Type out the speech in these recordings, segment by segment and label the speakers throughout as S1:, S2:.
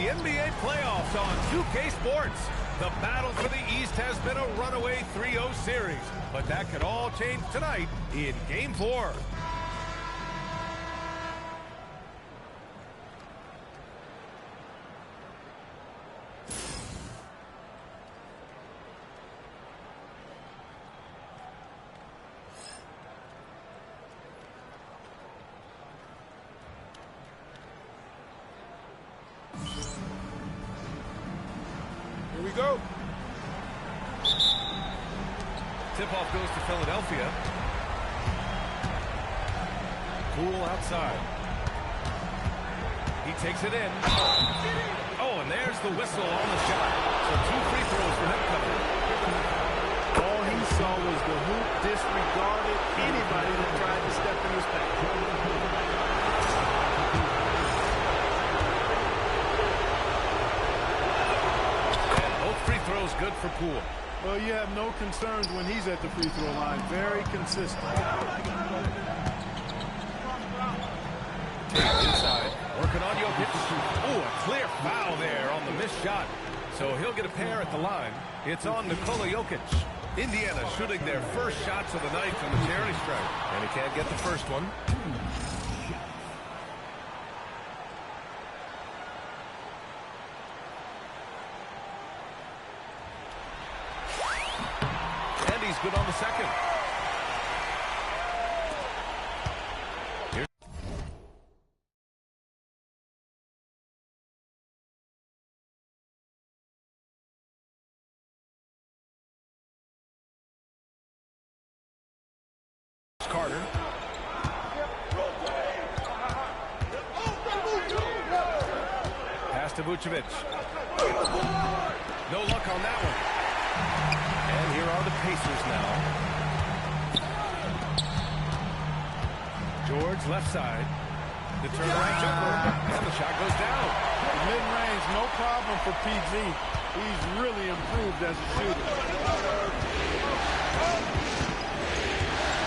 S1: the NBA playoffs on 2K Sports. The battle for the East has been a runaway 3-0 series, but that could all change tonight in Game 4.
S2: Here we go.
S1: Tip-off goes to Philadelphia. Poole outside. He takes it in. Oh, and there's the whistle on the shot. So 2 free throws for him coming.
S2: All he saw was the hoop, disregarded anybody that tried to step in his path.
S1: Free throws good for Poole.
S2: Well, you have no concerns when he's at the free throw line. Very consistent.
S1: Inside, working on Jokic. Oh, a clear foul there on the missed shot. So he'll get a pair at the line. It's on Nikola Jokic. Indiana shooting their first shots of the night from the charity stripe. And he can't get the first one. He's good on the second. Here's Carter. Pass to Vucevic. No luck on that one. And here are the Pacers now. George left side. The turnaround jumper. And the shot goes down.
S2: Mid-range, no problem for PG. He's really improved as a shooter.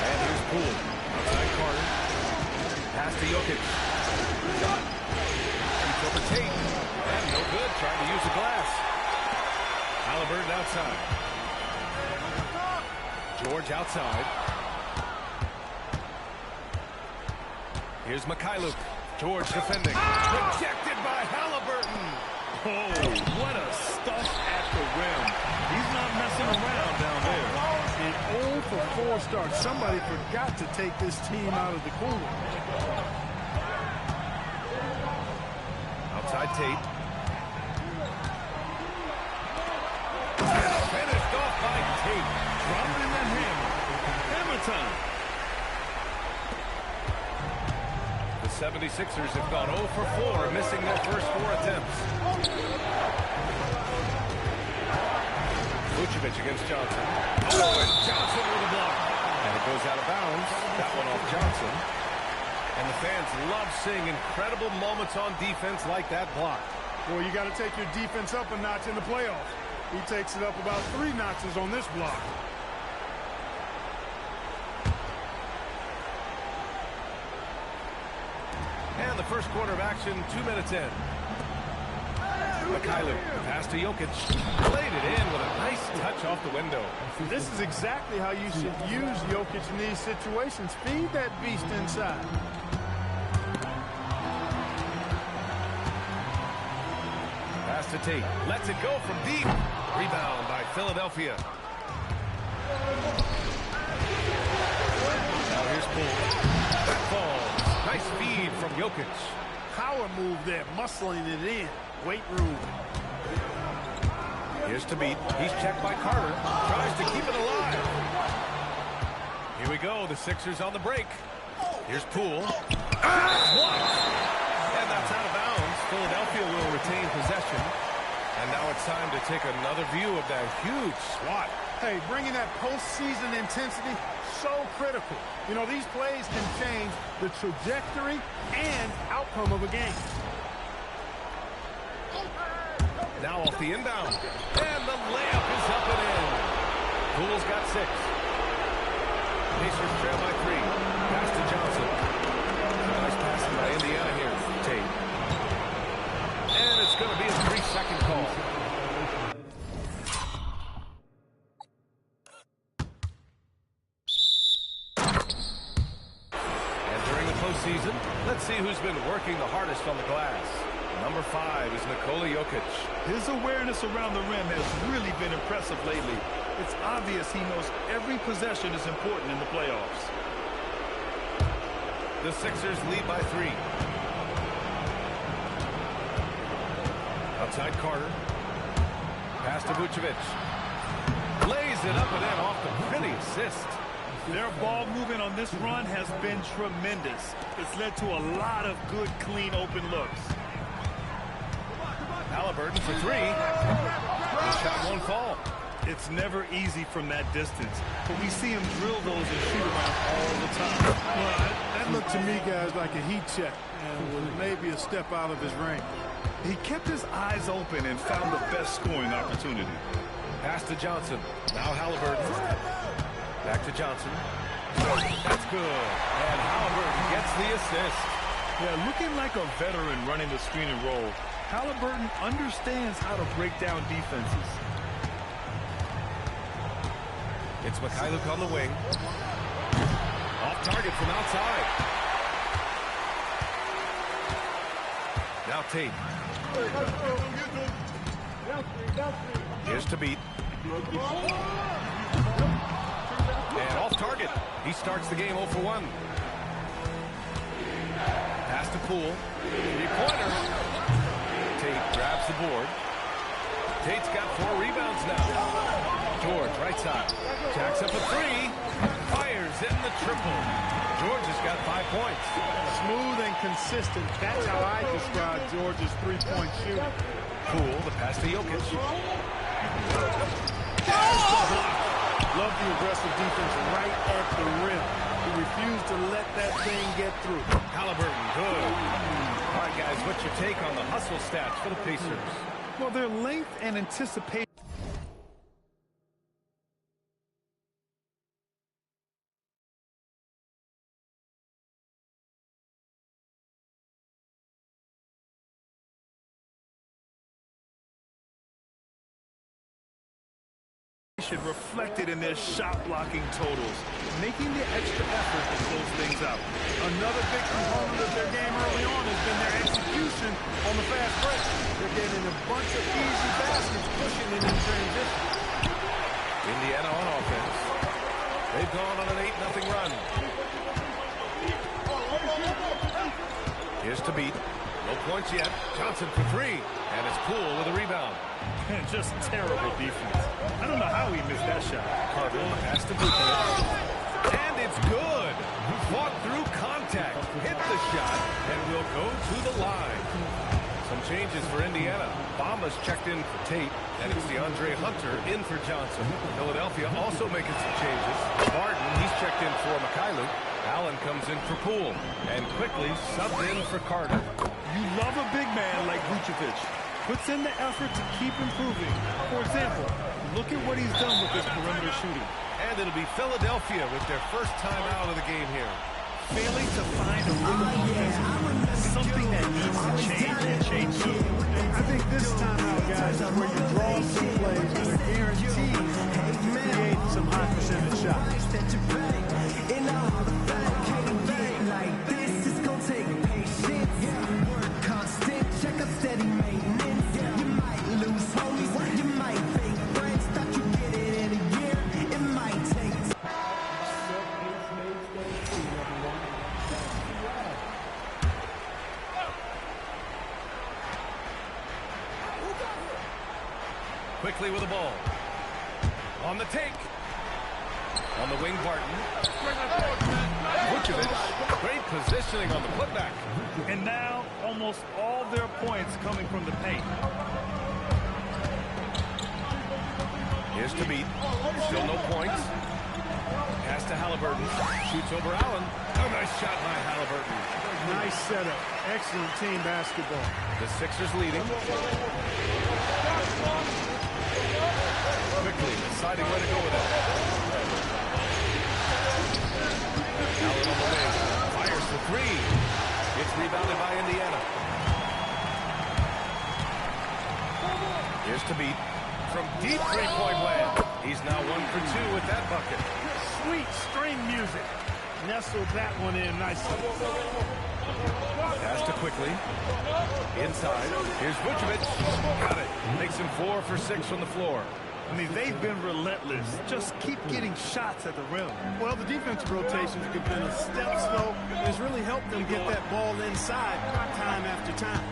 S1: And here's Poole. Outside Carter. Pass to Jokic. He's over Tate. And no good. Trying to use the glass. Halliburton outside. George outside. Here's Mikhailuk. George defending. Rejected by Halliburton.
S2: Oh, what a stuff at the rim. He's not messing around down there. An 0 for 4 start. Somebody forgot to take this team out of the cooler.
S1: Outside Tate. Finished off by Tate.
S2: Dropping that hammer. Hammer time.
S1: The 76ers have gone 0 for 4, missing their first 4 attempts. Vucevic against Johnson. Oh, and Johnson with a block. And it goes out of bounds. That one off Johnson. And the fans love seeing incredible moments on defense like that block.
S2: Well, you got to take your defense up a notch in the playoffs. He takes it up about 3 notches on this block.
S1: And the first quarter of action, 2 minutes in. Mikhailuk, pass to Jokic. Played it in with a nice touch off the window.
S2: This is exactly how you should use Jokic in these situations. Feed that beast inside.
S1: Pass to Tate. Lets it go from deep. Rebound by Philadelphia. Now here's Poole. That falls. Nice feed from Jokic.
S2: Power move there, muscling it in. Weight room.
S1: Here's to beat. He's checked by Carter. Tries to keep it alive. Here we go. The Sixers on the break. Here's Poole. And that's out of bounds. Philadelphia will retain possession. And now it's time to take another view of that huge swat.
S2: Hey, bringing that postseason intensity, so critical. You know, these plays can change the trajectory and outcome of a game.
S1: Now off the inbound. And the layup is up and in. Poole's got 6. Pacers trail by 3. Pass to Johnson. Nice passing by Indiana here. Tate. And it's going to be a Let's see who's been working the hardest on the glass. Number 5 is Nikola Jokic.
S2: His awareness around the rim has really been impressive lately. It's obvious he knows every possession is important in the playoffs.
S1: The Sixers lead by 3. Outside Carter. Pass to Vucevic. Lays it up and in off the pretty assist.
S2: Their ball movement on this run has been tremendous. It's led to a lot of good, clean, open looks.
S1: Halliburton for 3. The shot won't fall.
S2: It's never easy from that distance, but we see him drill those and shoot around all the time.
S3: Well, that looked to me, guys, like a heat check and was maybe a step out of his range.
S2: He kept his eyes open and found the best scoring opportunity.
S1: Pass to Johnson. Now Halliburton. Back to Johnson. That's good. And Halliburton gets the assist.
S2: Yeah, looking like a veteran running the screen and roll, Halliburton understands how to break down defenses.
S1: It's Mikhailuk on the wing. Off target from outside. Now Tate. Here's to beat. And off target. He starts the game 0 for 1. Pass to Poole. 3-pointer. Tate grabs the board. Tate's got 4 rebounds now. George, right side. Jacks up a 3. Fires in the triple. George has got 5 points.
S3: Smooth and consistent. That's how I describe George's three-point shooting.
S1: Poole, the pass to Jokic.
S3: Love the aggressive defense right at the rim. He refused to let that thing get through.
S1: Halliburton, good. All right, guys, what's your take on the hustle stats for the Pacers?
S2: Well, their length and anticipation reflected in their shot blocking totals, making the extra effort to close things out.
S3: Another big component of their game early on has been their execution on the fast break. They're getting a bunch of easy baskets, pushing it in transition.
S1: Indiana on offense. They've gone on an 8-0 run. Here's to beat. No points yet. Johnson for 3. And it's Poole with a rebound.
S2: Just terrible defense. I don't know how he missed that shot.
S1: Carter pass to Vucevic. And it's good. Fought through contact. Hit the shot. And will go to the line. Some changes for Indiana. Bamba's checked in for Tate. And it's DeAndre Hunter in for Johnson. Philadelphia also making some changes. Barton, he's checked in for Mikhailuk. Allen comes in for Poole. And quickly subbed in for Carter.
S2: You love a big man like Vucevic. Puts in the effort to keep improving. For example, look at what he's done with his perimeter shooting.
S1: And it'll be Philadelphia with their first time out of the game here.
S2: Failing to find a rhythm offensively. Something that needs to change and change soon.
S3: I think this time out, guys, is where you draw some plays that are guaranteed to create some high percentage shots.
S1: Quickly with the ball. On the take. On the wing, Barton. Vucevic. Great positioning on the putback.
S2: And now, almost all their points coming from the paint.
S1: Here's to beat. Still no points. Pass to Halliburton. Shoots over Allen. Oh, nice shot by Halliburton.
S3: Nice setup. Excellent team basketball.
S1: The Sixers leading. Quickly deciding where to go with it. Allen on the wing. Fires the 3. It's rebounded by Indiana. Here's to beat. From deep three-point land. He's now 1 for 2 with that bucket.
S3: Sweet string music. Nestled that one in nicely.
S1: Pass to quickly. Inside. Here's Vucevic. Got it. Makes him 4 for 6 from the floor.
S2: I mean, they've been relentless. Just keep getting shots at the rim.
S3: Well, the defensive rotations have been a step slow. It's really helped them get that ball inside time after time.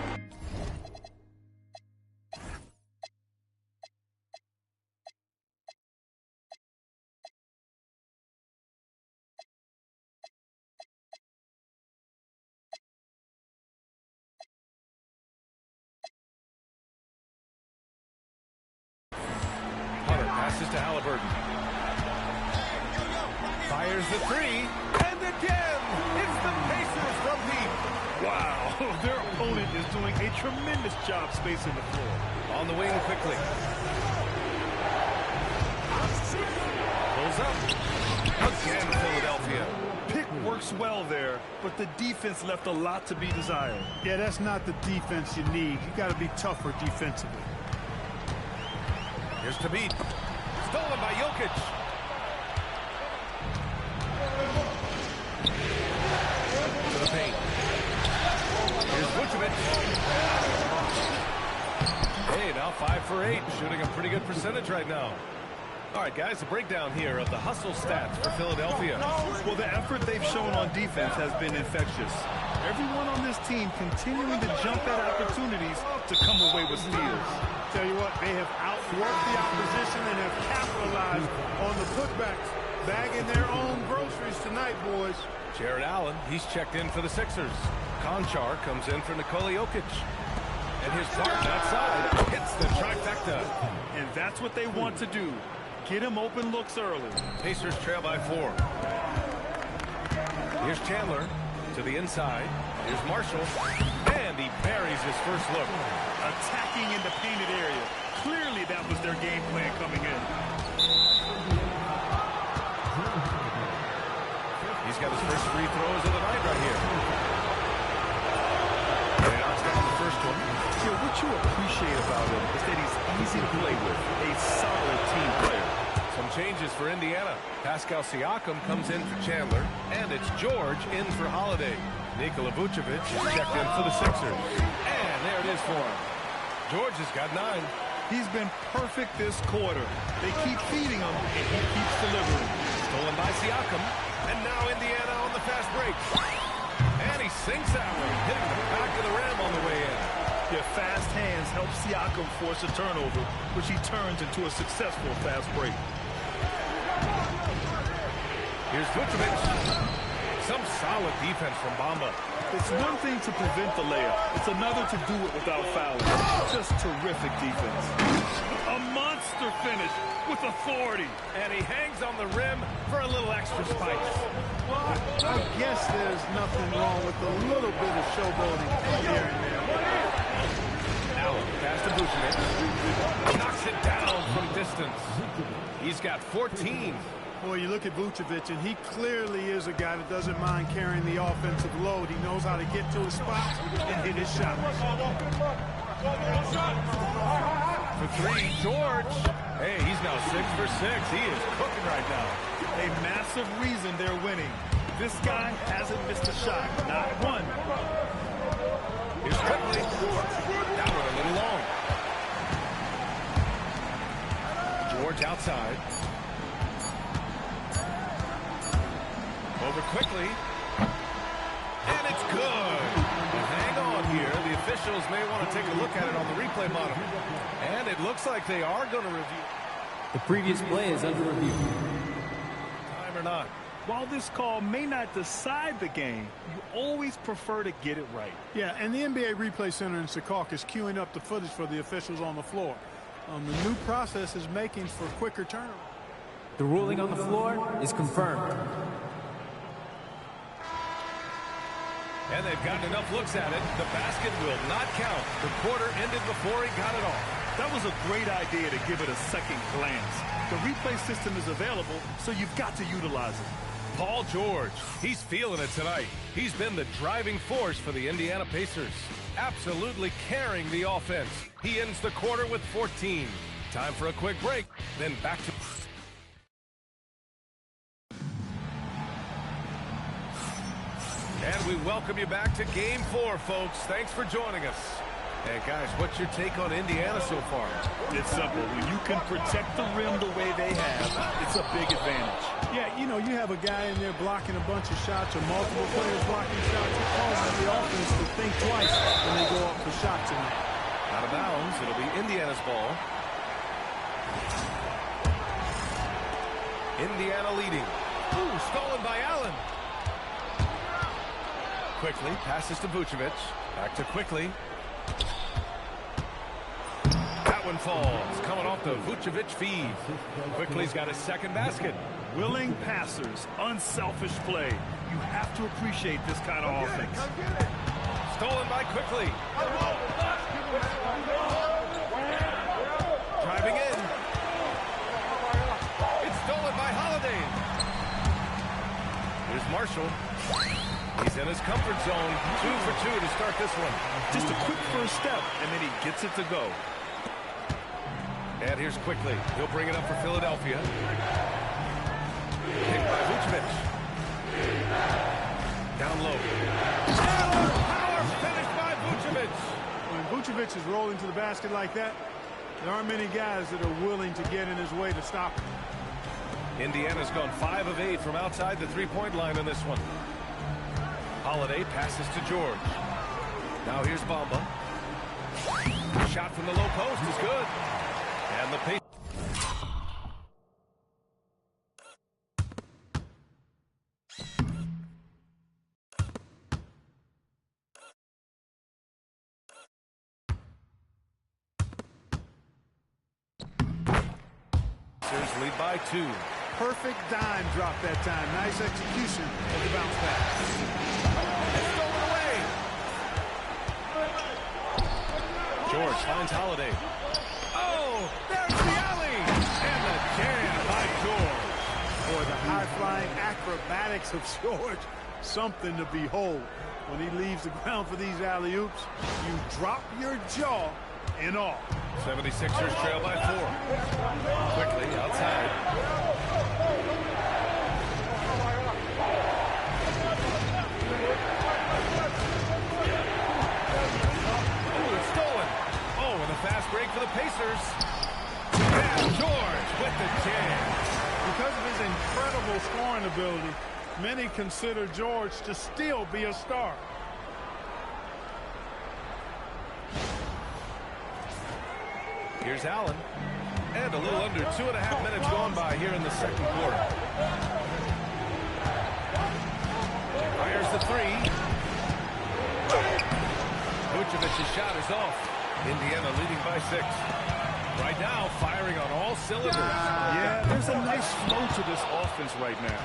S1: Passes to Halliburton. Fires the three. And again, it's the Pacers from deep.
S2: Wow, their opponent is doing a tremendous job spacing the floor.
S1: On the wing quickly. Pulls up. Again, Philadelphia.
S2: Pick works well there, but the defense left a lot to be desired.
S3: Yeah, that's not the defense you need. You got to be tougher defensively.
S1: Here's Thabit. Stolen by Jokic. To the paint. Here's Vucevic. Hey, now 5 for 8. Shooting a pretty good percentage right now. All right, guys, a breakdown here of the hustle stats for Philadelphia.
S2: Well, the effort they've shown on defense has been infectious. Everyone on this team continuing to jump at opportunities to come away with steals.
S3: Tell you what, they have outworked the opposition and have capitalized on the putbacks, bagging their own groceries tonight, boys.
S1: Jared Allen, he's checked in for the Sixers. Konchar comes in for Nikola Jokic. And his Barton outside hits the trifecta.
S2: And that's what they want to do. Get him open looks early.
S1: Pacers trail by 4. Here's Chandler to the inside. Here's Marshall. And he buries his first look.
S2: Attacking in the painted area. Clearly that was their game plan coming in.
S1: He's got his first free throws of the night right here. And he knocks down the first one.
S2: Yeah, what you appreciate about him is that he's easy to play with. A solid team player.
S1: Some changes for Indiana. Pascal Siakam comes in for Chandler. And it's George in for Holiday. Nikola Vucevic is checked in for the Sixers. And there it is for him. George has got 9.
S2: He's been perfect this quarter. They keep feeding him, and he keeps delivering.
S1: Stolen by Siakam. And now Indiana on the fast break. And he sinks that one, hitting the back of the rim on the way in.
S2: Yeah, fast hands help Siakam force a turnover, which he turns into a successful fast break.
S1: Here's Vucevic. Some solid defense from Bamba.
S2: It's one thing to prevent the layup. It's another to do it without fouling. Just terrific defense. A monster finish with authority.
S1: And he hangs on the rim for a little extra spice.
S3: I guess there's nothing wrong with a little bit of showboating here and there.
S1: Allen, pass to Vucevic. Knocks it down from distance. He's got 14.
S3: Boy, you look at Vucevic, and he clearly is a guy that doesn't mind carrying the offensive load. He knows how to get to his spots and hit his shots.
S1: For 3, George. Hey, he's now 6 for 6. He is cooking right now.
S2: A massive reason they're winning. This guy hasn't missed a shot, not one.
S1: Here's quickly. That one a little long. George outside. Over quickly. And it's good. And hang on here. The officials may want to take a look at it on the replay monitor. And it looks like they are going to review.
S4: The previous play is under review.
S1: Time or not.
S2: While this call may not decide the game, you always prefer to get it right.
S3: Yeah, and the NBA Replay Center in Secaucus is queuing up the footage for the officials on the floor. The new process is making for quicker turnaround.
S4: The ruling on the floor is confirmed.
S1: And they've gotten enough looks at it. The basket will not count. The quarter ended before he got it off.
S2: That was a great idea to give it a second glance. The replay system is available, so you've got to utilize it.
S1: Paul George, he's feeling it tonight. He's been the driving force for the Indiana Pacers. Absolutely carrying the offense. He ends the quarter with 14. Time for a quick break, then back to... And we welcome welcome you back to Game 4, folks. Thanks for joining us. And guys, what's your take on Indiana so far?
S2: It's simple. When you can protect the rim the way they have, it's a big advantage.
S3: Yeah, you know, you have a guy in there blocking a bunch of shots or multiple players blocking shots. It causes the offense to think twice when they go up for shots in there.
S1: Out of bounds. It'll be Indiana's ball. Indiana leading. Ooh, stolen by Allen. Quickly passes to Vucevic. Back to Quickly. That one falls. Coming off the Vucevic feed. Quickly's got his second basket.
S2: Willing passers, unselfish play. You have to appreciate this kind of offense.
S1: Stolen by Quickly. Driving in. It's stolen by Holiday. Here's Marshall. He's in his comfort zone. 2 for 2 to start this one.
S2: Just a quick first step, and then he gets it to go.
S1: And here's Quickly. He'll bring it up for Philadelphia. Picked by Vucevic. Down low. Power finished by Vucevic.
S3: When Vucevic is rolling to the basket like that, there aren't many guys that are willing to get in his way to stop him.
S1: Indiana's gone 5 of 8 from outside the three-point line in this one. Holiday passes to George. Now here's Bamba. Shot from the low post is good. And the pace. Lead by 2.
S3: Perfect dime drop that time. Nice execution of the bounce pass.
S1: It's stolen away. George finds Holiday. Oh, there's the alley. And the jam by George.
S3: Boy, the high-flying acrobatics of George, something to behold. When he leaves the ground for these alley-oops, you drop your jaw in awe.
S1: 76ers trail by 4. Quickly outside. Oh, it's stolen. Oh, and a fast break for the Pacers. And George with the jam.
S3: Because of his incredible scoring ability, many consider George to still be a star.
S1: Here's Allen. And a little under 2.5 minutes gone by here in the second quarter. Fires the 3. Vucevic's shot is off. Indiana leading by 6. Right now, firing on all cylinders.
S2: Yeah, there's a nice flow to this offense right now.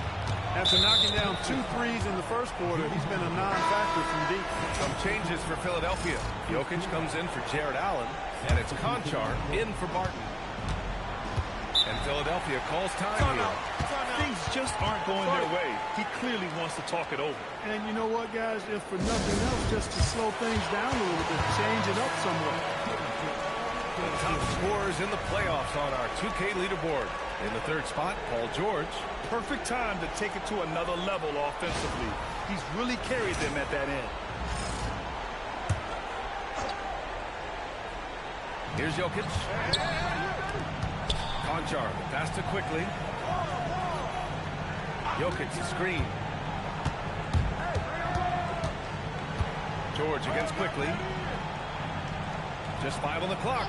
S3: After knocking down 2 threes in the first quarter, he's been a non-factor from deep.
S1: Some changes for Philadelphia. Jokic comes in for Jared Allen, and it's Conchar in for Barton. And Philadelphia calls time here.
S2: Things just aren't going their way. He clearly wants to talk it over.
S3: And you know what, guys? If for nothing else, just to slow things down a little bit, change it up somewhat.
S1: The top scorers in the playoffs on our 2K leaderboard. In the third spot, Paul George.
S2: Perfect time to take it to another level offensively. He's really carried them at that end.
S1: Here's Jokic. Conchar, pass to Quickly. Jokic, screen. George against Quickly. Just 5 on the clock.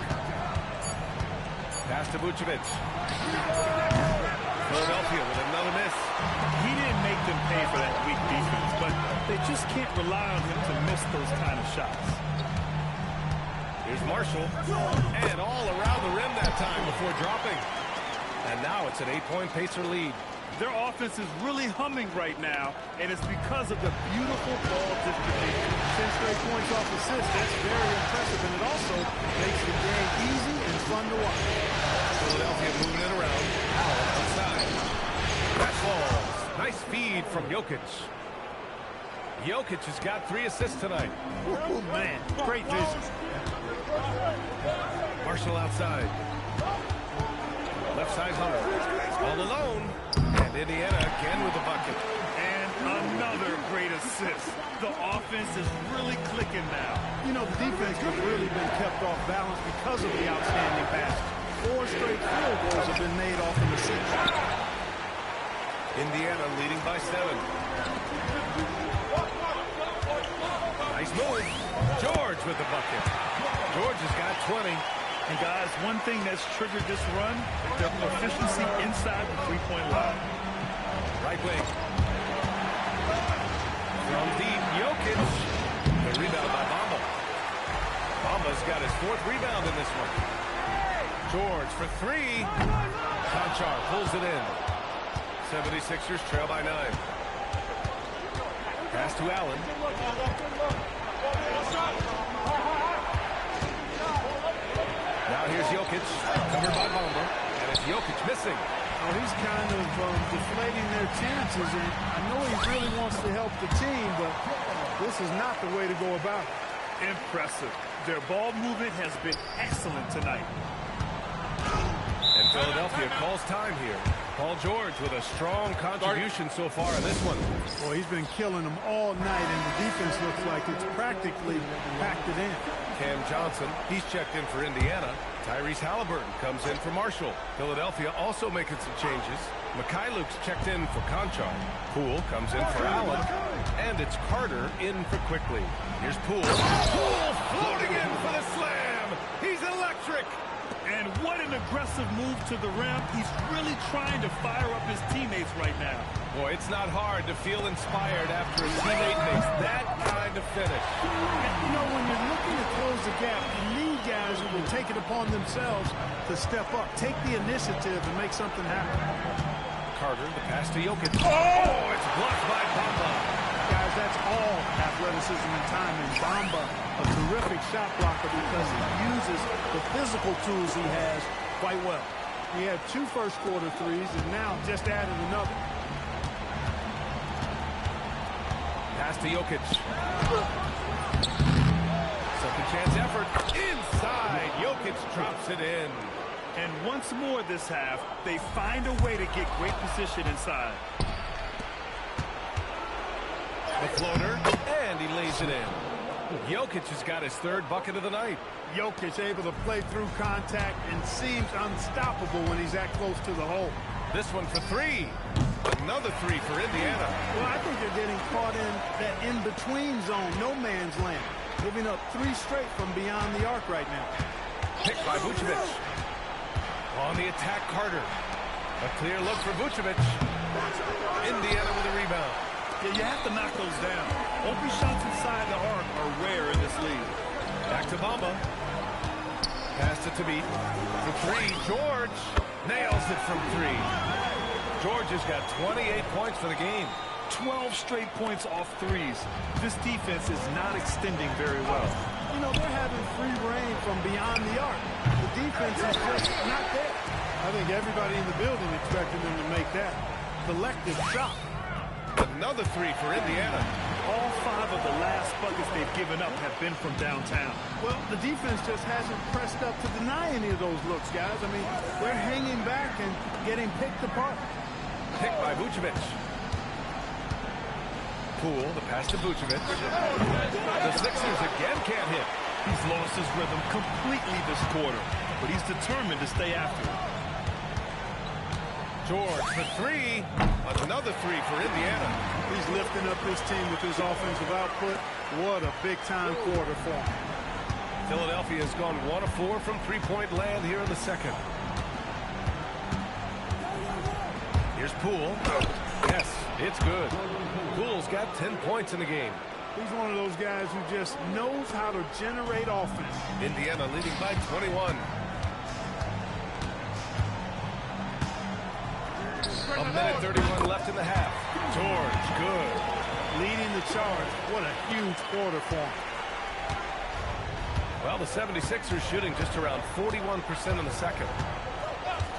S1: Pass to Vucevic. Philadelphia with another miss.
S2: He didn't make them pay for that weak defense, but they just can't rely on him to miss those kind of shots.
S1: Here's Marshall. And all around the rim that time before dropping. And now it's an 8-point Pacer lead.
S2: Their offense is really humming right now, and it's because of the beautiful ball distribution.
S3: 10 straight points off assists. That's very impressive, and it also makes the game easy and fun to watch.
S1: Philadelphia moving it around. Allen outside. That falls. Nice feed from Jokic. Jokic has got 3 assists tonight.
S3: Oh, man. Great vision.
S1: Marshall outside. Left side Hunter. All alone. And Indiana again with the bucket.
S2: And Another great assist. The offense is really clicking now.
S3: You know, the defense has really been kept off balance because of the outstanding pass. 4 straight field goals have been made off an assist.
S1: Indiana leading by 7. Nice move. George with the bucket. George has got 20.
S2: And guys, one thing that's triggered this run, their proficiency inside the three-point line.
S1: Right wing. From deep, Jokic. The rebound by Bamba. Bamba's got his 4th rebound in this one. George for 3. Conchar pulls it in. 76ers trail by 9. Pass to Allen. Now here's Jokic, covered by Bamba, and it's Jokic missing.
S3: Oh, he's kind of deflating their chances, and I know he really wants to help the team, but this is not the way to go about it.
S2: Impressive. Their ball movement has been excellent tonight.
S1: And Philadelphia calls time here. Paul George with a strong contribution so far in this one.
S3: Boy, he's been killing them all night, and the defense looks like it's practically packed it in.
S1: Cam Johnson, he's checked in for Indiana. Tyrese Halliburton comes in for Marshall. Philadelphia also making some changes. Mikhailuk's checked in for Conchar. Poole comes in for Allen. And it's Carter in for Quickly. Here's Poole. Poole floating in for the slam. He's electric.
S2: And what an aggressive move to the rim. He's really trying to fire up his teammates right now.
S1: Boy, it's not hard to feel inspired after a teammate makes that kind of finish.
S3: You know, when you're looking to close the gap, you need guys who will take it upon themselves to step up, take the initiative, and make something happen.
S1: Carter, the pass to Jokic. Oh, it's blocked by Bamba.
S3: Guys, that's all athleticism and timing. Bamba, a terrific shot blocker because he uses the physical tools he has quite well. He had 2 first-quarter threes and now just added another.
S1: Pass to Jokic. Second chance effort. Inside. Jokic drops it in.
S2: And once more this half, they find a way to get great position inside.
S1: The floater, and he lays it in. Jokic has got his 3rd bucket of the night.
S3: Jokic able to play through contact and seems unstoppable when he's that close to the hole.
S1: This one for 3. Another 3 for Indiana.
S3: Well, I think they're getting caught in that in-between zone, no man's land, giving up 3 straight from beyond the arc right now.
S1: Picked by Vucevic. On the attack, Carter. A clear look for Vucevic. Indiana with a rebound.
S2: Yeah, you have to knock those down. Open shots inside the arc are rare in this league.
S1: Back to Bamba. Pass to Thabit. For 3, George nails it from 3. George has got 28 points for the game.
S2: 12 straight points off threes. This defense is not extending very well.
S3: You know, they're having free reign from beyond the arc. The defense is just not there. I think everybody in the building expected them to make that collective shot.
S1: Another 3 for Indiana.
S2: All 5 of the last buckets they've given up have been from downtown.
S3: Well, the defense just hasn't pressed up to deny any of those looks, guys. I mean, they're hanging back and getting picked apart.
S1: Picked by Vucevic. Poole, the pass to Vucevic. The Sixers again can't hit.
S2: He's lost his rhythm completely this quarter, but he's determined to stay after it.
S1: George for 3. Another 3 for Indiana.
S3: He's lifting up this team with his offensive output. What a big-time quarter for him.
S1: Philadelphia has gone 1 of 4 from three-point land here in the second. Here's Poole. Yes, it's good. Poole's got 10 points in the game.
S3: He's one of those guys who just knows how to generate offense.
S1: Indiana leading by 21. A minute 31 left in the half. George, good.
S3: Leading the charge. What a huge quarter for him.
S1: Well, the 76ers shooting just around 41% in the second.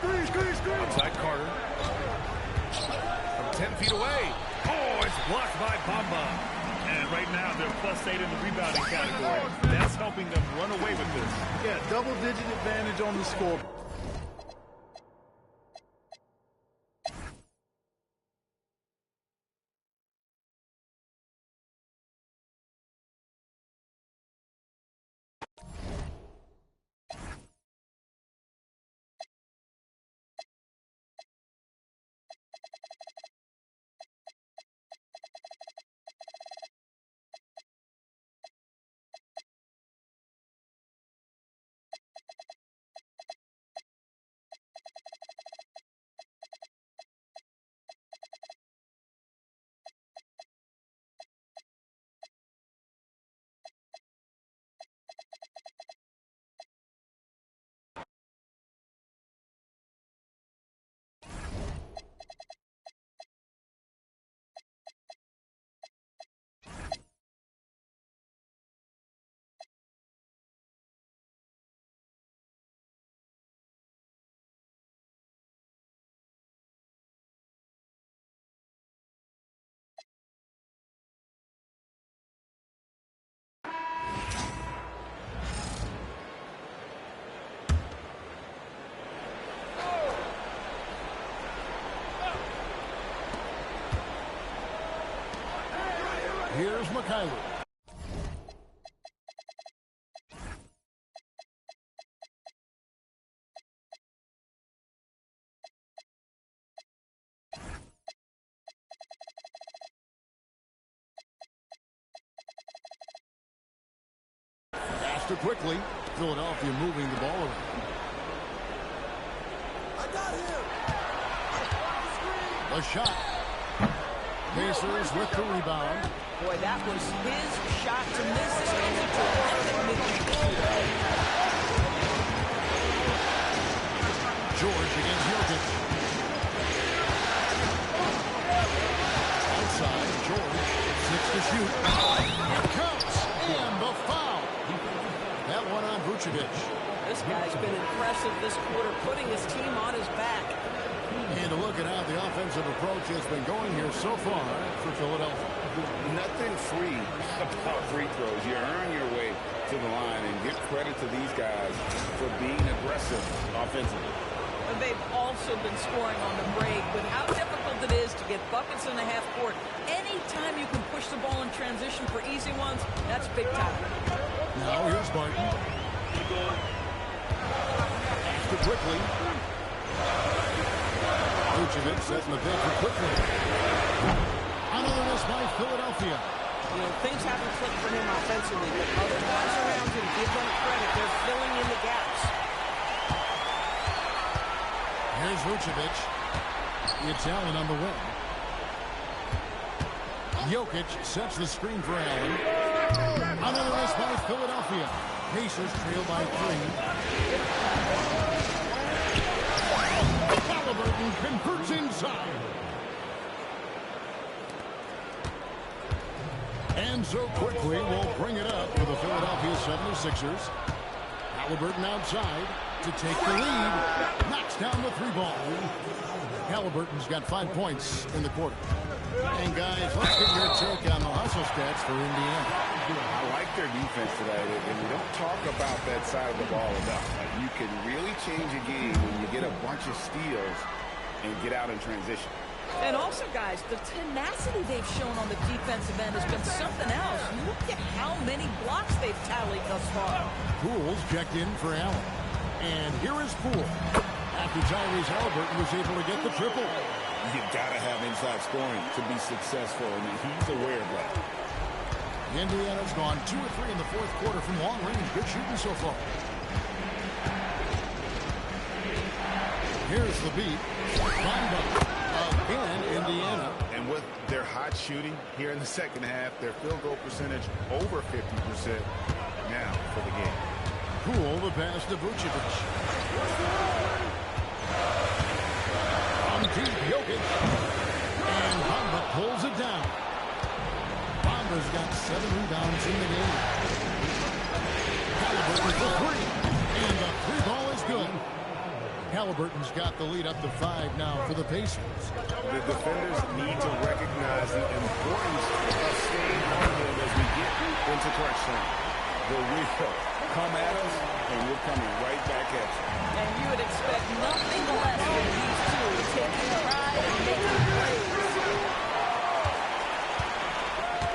S1: Outside Carter. From 10 feet away. Oh, it's blocked by Bamba.
S2: And right now, they're +8 in the rebounding category. That's helping them run away with this.
S3: Yeah, double-digit advantage on the score.
S5: Here's Mikhailuk. Faster quickly. Philadelphia moving the ball around. I got him. A shot. Pacers with the rebound.
S6: Boy, that was his shot to miss. This is a terrific mid-range shooter.
S5: George against Jokic. Outside, George. 6 to shoot. It counts. And the foul. That one on Vucevic.
S6: This guy's been impressive this quarter, putting his team on his back.
S5: And a look at how the offensive approach has been going here so far for Philadelphia.
S7: Nothing free about free throws. You earn your way to the line, and give credit to these guys for being aggressive offensively.
S6: And they've also been scoring on the break. With how difficult it is to get buckets in the half court, anytime you can push the ball in transition for easy ones, that's big time.
S5: Now here's Barton. After quickly. Vucevic setting the bed for quickly. Another miss by Philadelphia.
S6: You know, things haven't clicked for him offensively, but other guys around him, give them credit. They're filling in the gaps.
S5: Here's Vucevic. It's Allen on the wing. Jokic sets the screen for Allen. Another miss by Philadelphia. Pacers trail by 3. Halliburton converts inside. And so quickly will bring it up for the Philadelphia 76ers. Halliburton outside to take the lead. Knocks down the 3-ball. Halliburton's got 5 points in the quarter. And guys, let's get your take on the hustle stats for Indiana.
S7: I like their defense today, and we don't talk about that side of the ball enough. You can really change a game when you get a bunch of steals and get out in transition.
S6: And also, guys, the tenacity they've shown on the defensive end has been something else. Look at how many blocks they've tallied thus far.
S5: Poole's checked in for Allen. And here is Poole. After Tyrese Halliburton was able to get the triple.
S7: You gotta have inside scoring to be successful, and he's aware of that.
S5: Indiana's gone 2 or 3 in the fourth quarter from long range. Good shooting so far. Here's the beat. Bamba. Again, Indiana.
S7: And with their hot shooting here in the second half, their field goal percentage over 50% now for the game.
S5: Poole the pass to Vucevic. On deep, Jokic. And Bamba pulls it down. Bamba's got 7 rebounds in the game. Halliburton for 3. And the 3-ball is good. Halliburton's got the lead up to 5 now for the Pacers.
S7: The defenders need to recognize the importance of staying on them as we get into crunch time. The will come at us, and we're coming right back at you.
S6: And you would expect nothing less from these two, taking pride and making plays.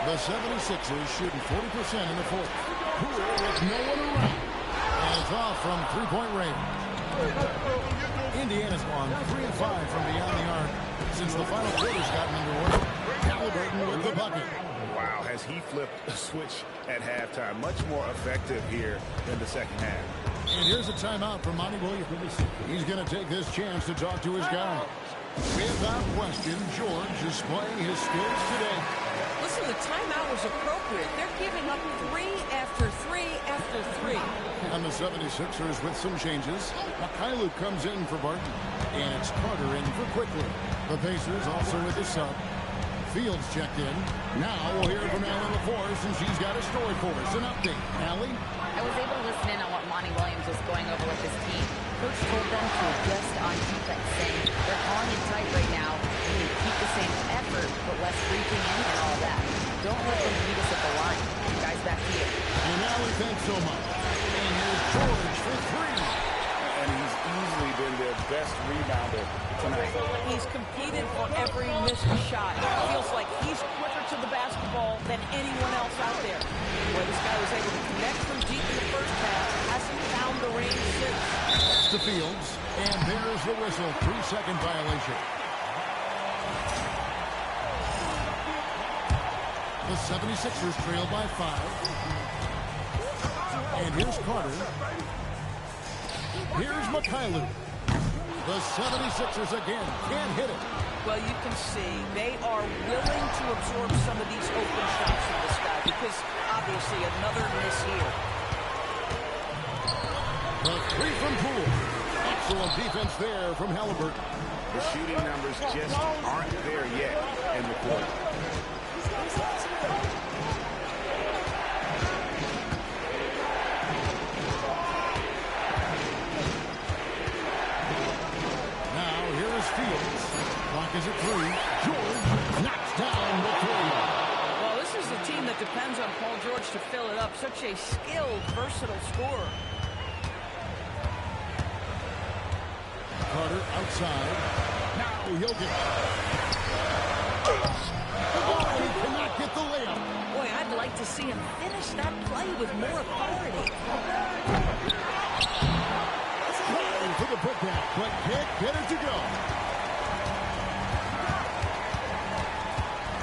S5: The 76ers shooting 40% in the fourth. Poole with no one around. And it's off from 3-point range. Indiana's won 3 of 5 from beyond the arc since the final quarter's gotten underway. Halliburton with the bucket.
S7: Wow, has he flipped a switch at halftime? Much more effective here in the second half.
S5: And here's a timeout from Monty Williams. He's going to take this chance to talk to his guys. Without question, George is playing his skills today.
S6: Listen, the timeout was appropriate. They're giving up 3 after 3 after 3.
S5: And the 76ers with some changes. Mikhailuk comes in for Barton. And it's Carter in for Quickly. The Pacers also with the sub. Fields checked in. Now we'll hear from Allie LaForce, and she's got a story for us. An update. Allie?
S8: I was able to listen in on what Monty Williams was going over with his team. Coach told them to adjust on defense, saying they're calling it tight right now. We need to keep the same effort, but less reaching in and all that. Don't let them beat us at the line. Guys, back to you.
S5: And Allie, thanks so much. And here's George for 3.
S7: And he's easily been their best rebounder tonight.
S6: He's competed for every missed shot. It feels like he's quicker to the basketball than anyone else out there. Boy, this guy was able to connect from deep in the first half. Hasn't found the range since.
S5: To Fields, and there's the whistle. 3-second violation. The 76ers trail by 5. And here's Carter. Here's Mikhailuk. The 76ers again can't hit it.
S6: Well, you can see they are willing to absorb some of these open shots from this guy because obviously another miss here.
S5: The three from Poole. Excellent defense there from Halliburton.
S7: The shooting numbers just aren't there yet in the quarter.
S5: Fields. Clock is at 3. George knocks down the 3.
S6: Well, this is a team that depends on Paul George to fill it up. Such a skilled, versatile scorer.
S5: Carter outside. Now Jokic. Oh, he cannot get the layup.
S6: Boy, I'd like to see him finish that play with more authority.
S5: For the putback, but can't get it to go.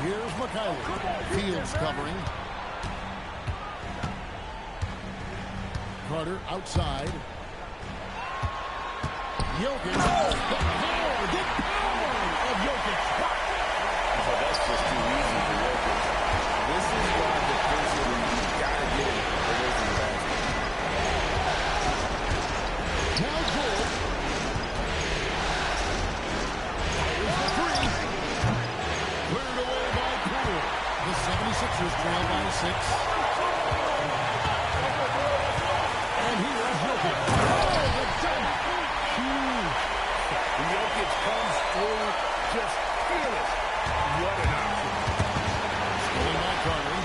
S5: Here's Mikhailuk. Fields covering. Carter outside. Jokic. The power of Jokic.
S7: So that's just too easy for Jokic. This is why defensively you've got to get him away from the basket.
S5: Now George. Here's the 3. Cleared away by Poole. The 76ers trail by 6. And here's Jokic. Oh, the dunk. Huge.
S7: Jokic comes through just fearless. What an option.
S5: Stolen by Carter.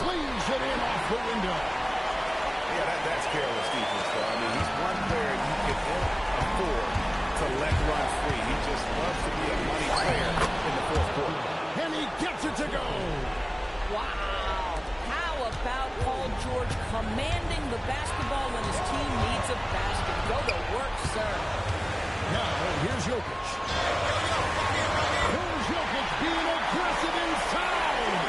S5: Cleans it in off the window.
S7: Yeah, that's careless defense, though. I mean, he's one player you can afford to let run free. He just loves to be a money player in the fourth quarter.
S5: And he gets it to go.
S6: Wow. How about Paul George commanding the basketball when his team needs a basket? Go to work, sir.
S5: Now, here's Jokic. Here's Jokic being aggressive inside.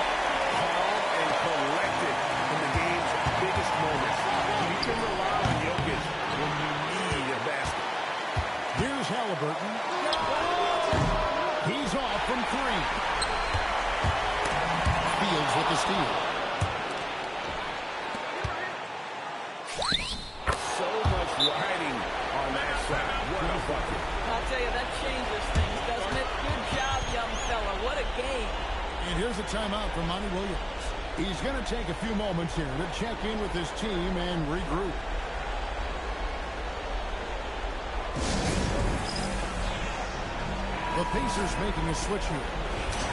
S7: Calm and collected in the game's biggest moments. You can rely on Jokic when you need a basket.
S5: Here's Halliburton. He's off from 3. Fields with the steal.
S7: So much riding on that shot. What a bucket.
S6: I'll tell you, that changes things, doesn't it? Good job, young fella. What a game.
S5: And here's a timeout from Monty Williams. He's going to take a few moments here to check in with his team and regroup. The Pacers making a switch here.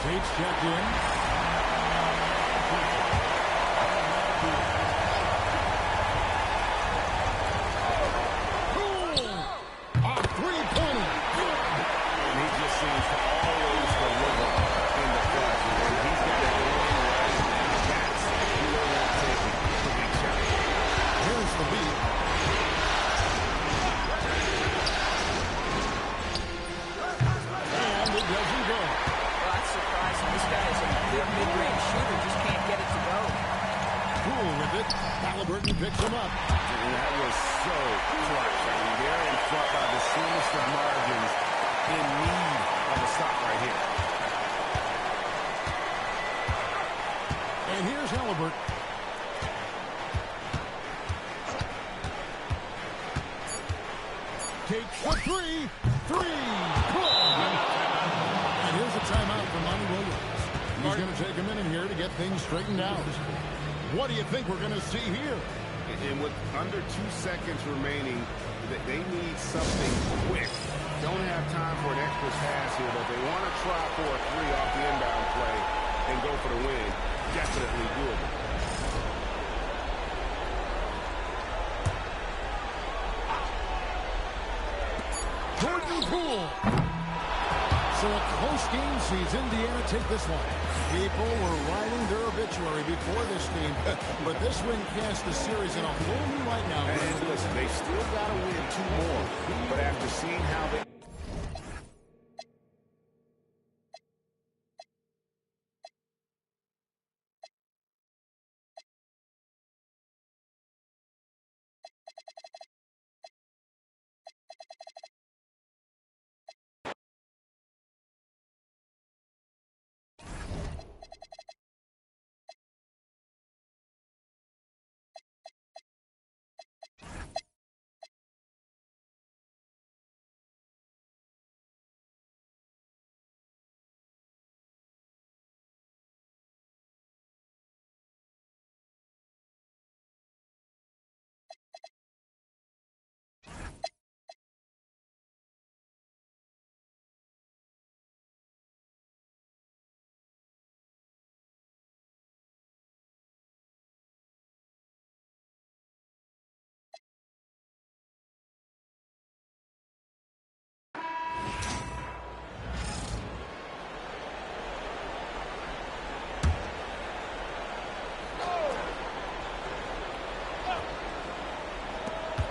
S5: Tate's checked in. Cool! A three-pointer.
S7: And he just seems to always deliver in the clutch. And he's got that long range. That's who they want taking the big shot.
S5: Here's the beat. And it doesn't go.
S6: Well, that's surprising. This guy is a good mid-range shooter. Just can't get it to go.
S5: Cool with it. Halliburton picks him up.
S7: And that was so clutch. I mean, they're in front by the slimmest of margins, in need of a stop right here.
S5: And here's Halliburton. Takes the 3. 3. Good. And here's a timeout for Monty Williams. He's going to take a minute here to get things straightened out. What do you think we're going to see here?
S7: And with under 2 seconds remaining, they need something quick. Don't have time for an extra pass here, but they want to try for a 3 off the inbound play and go for the win. Definitely doable. Jordan Poole.
S5: So a close game sees Indiana take this one. People were writing their obituary before this game, but this win casts the series in a whole new light now.
S7: And listen, they still got to win 2 more, but after seeing how they...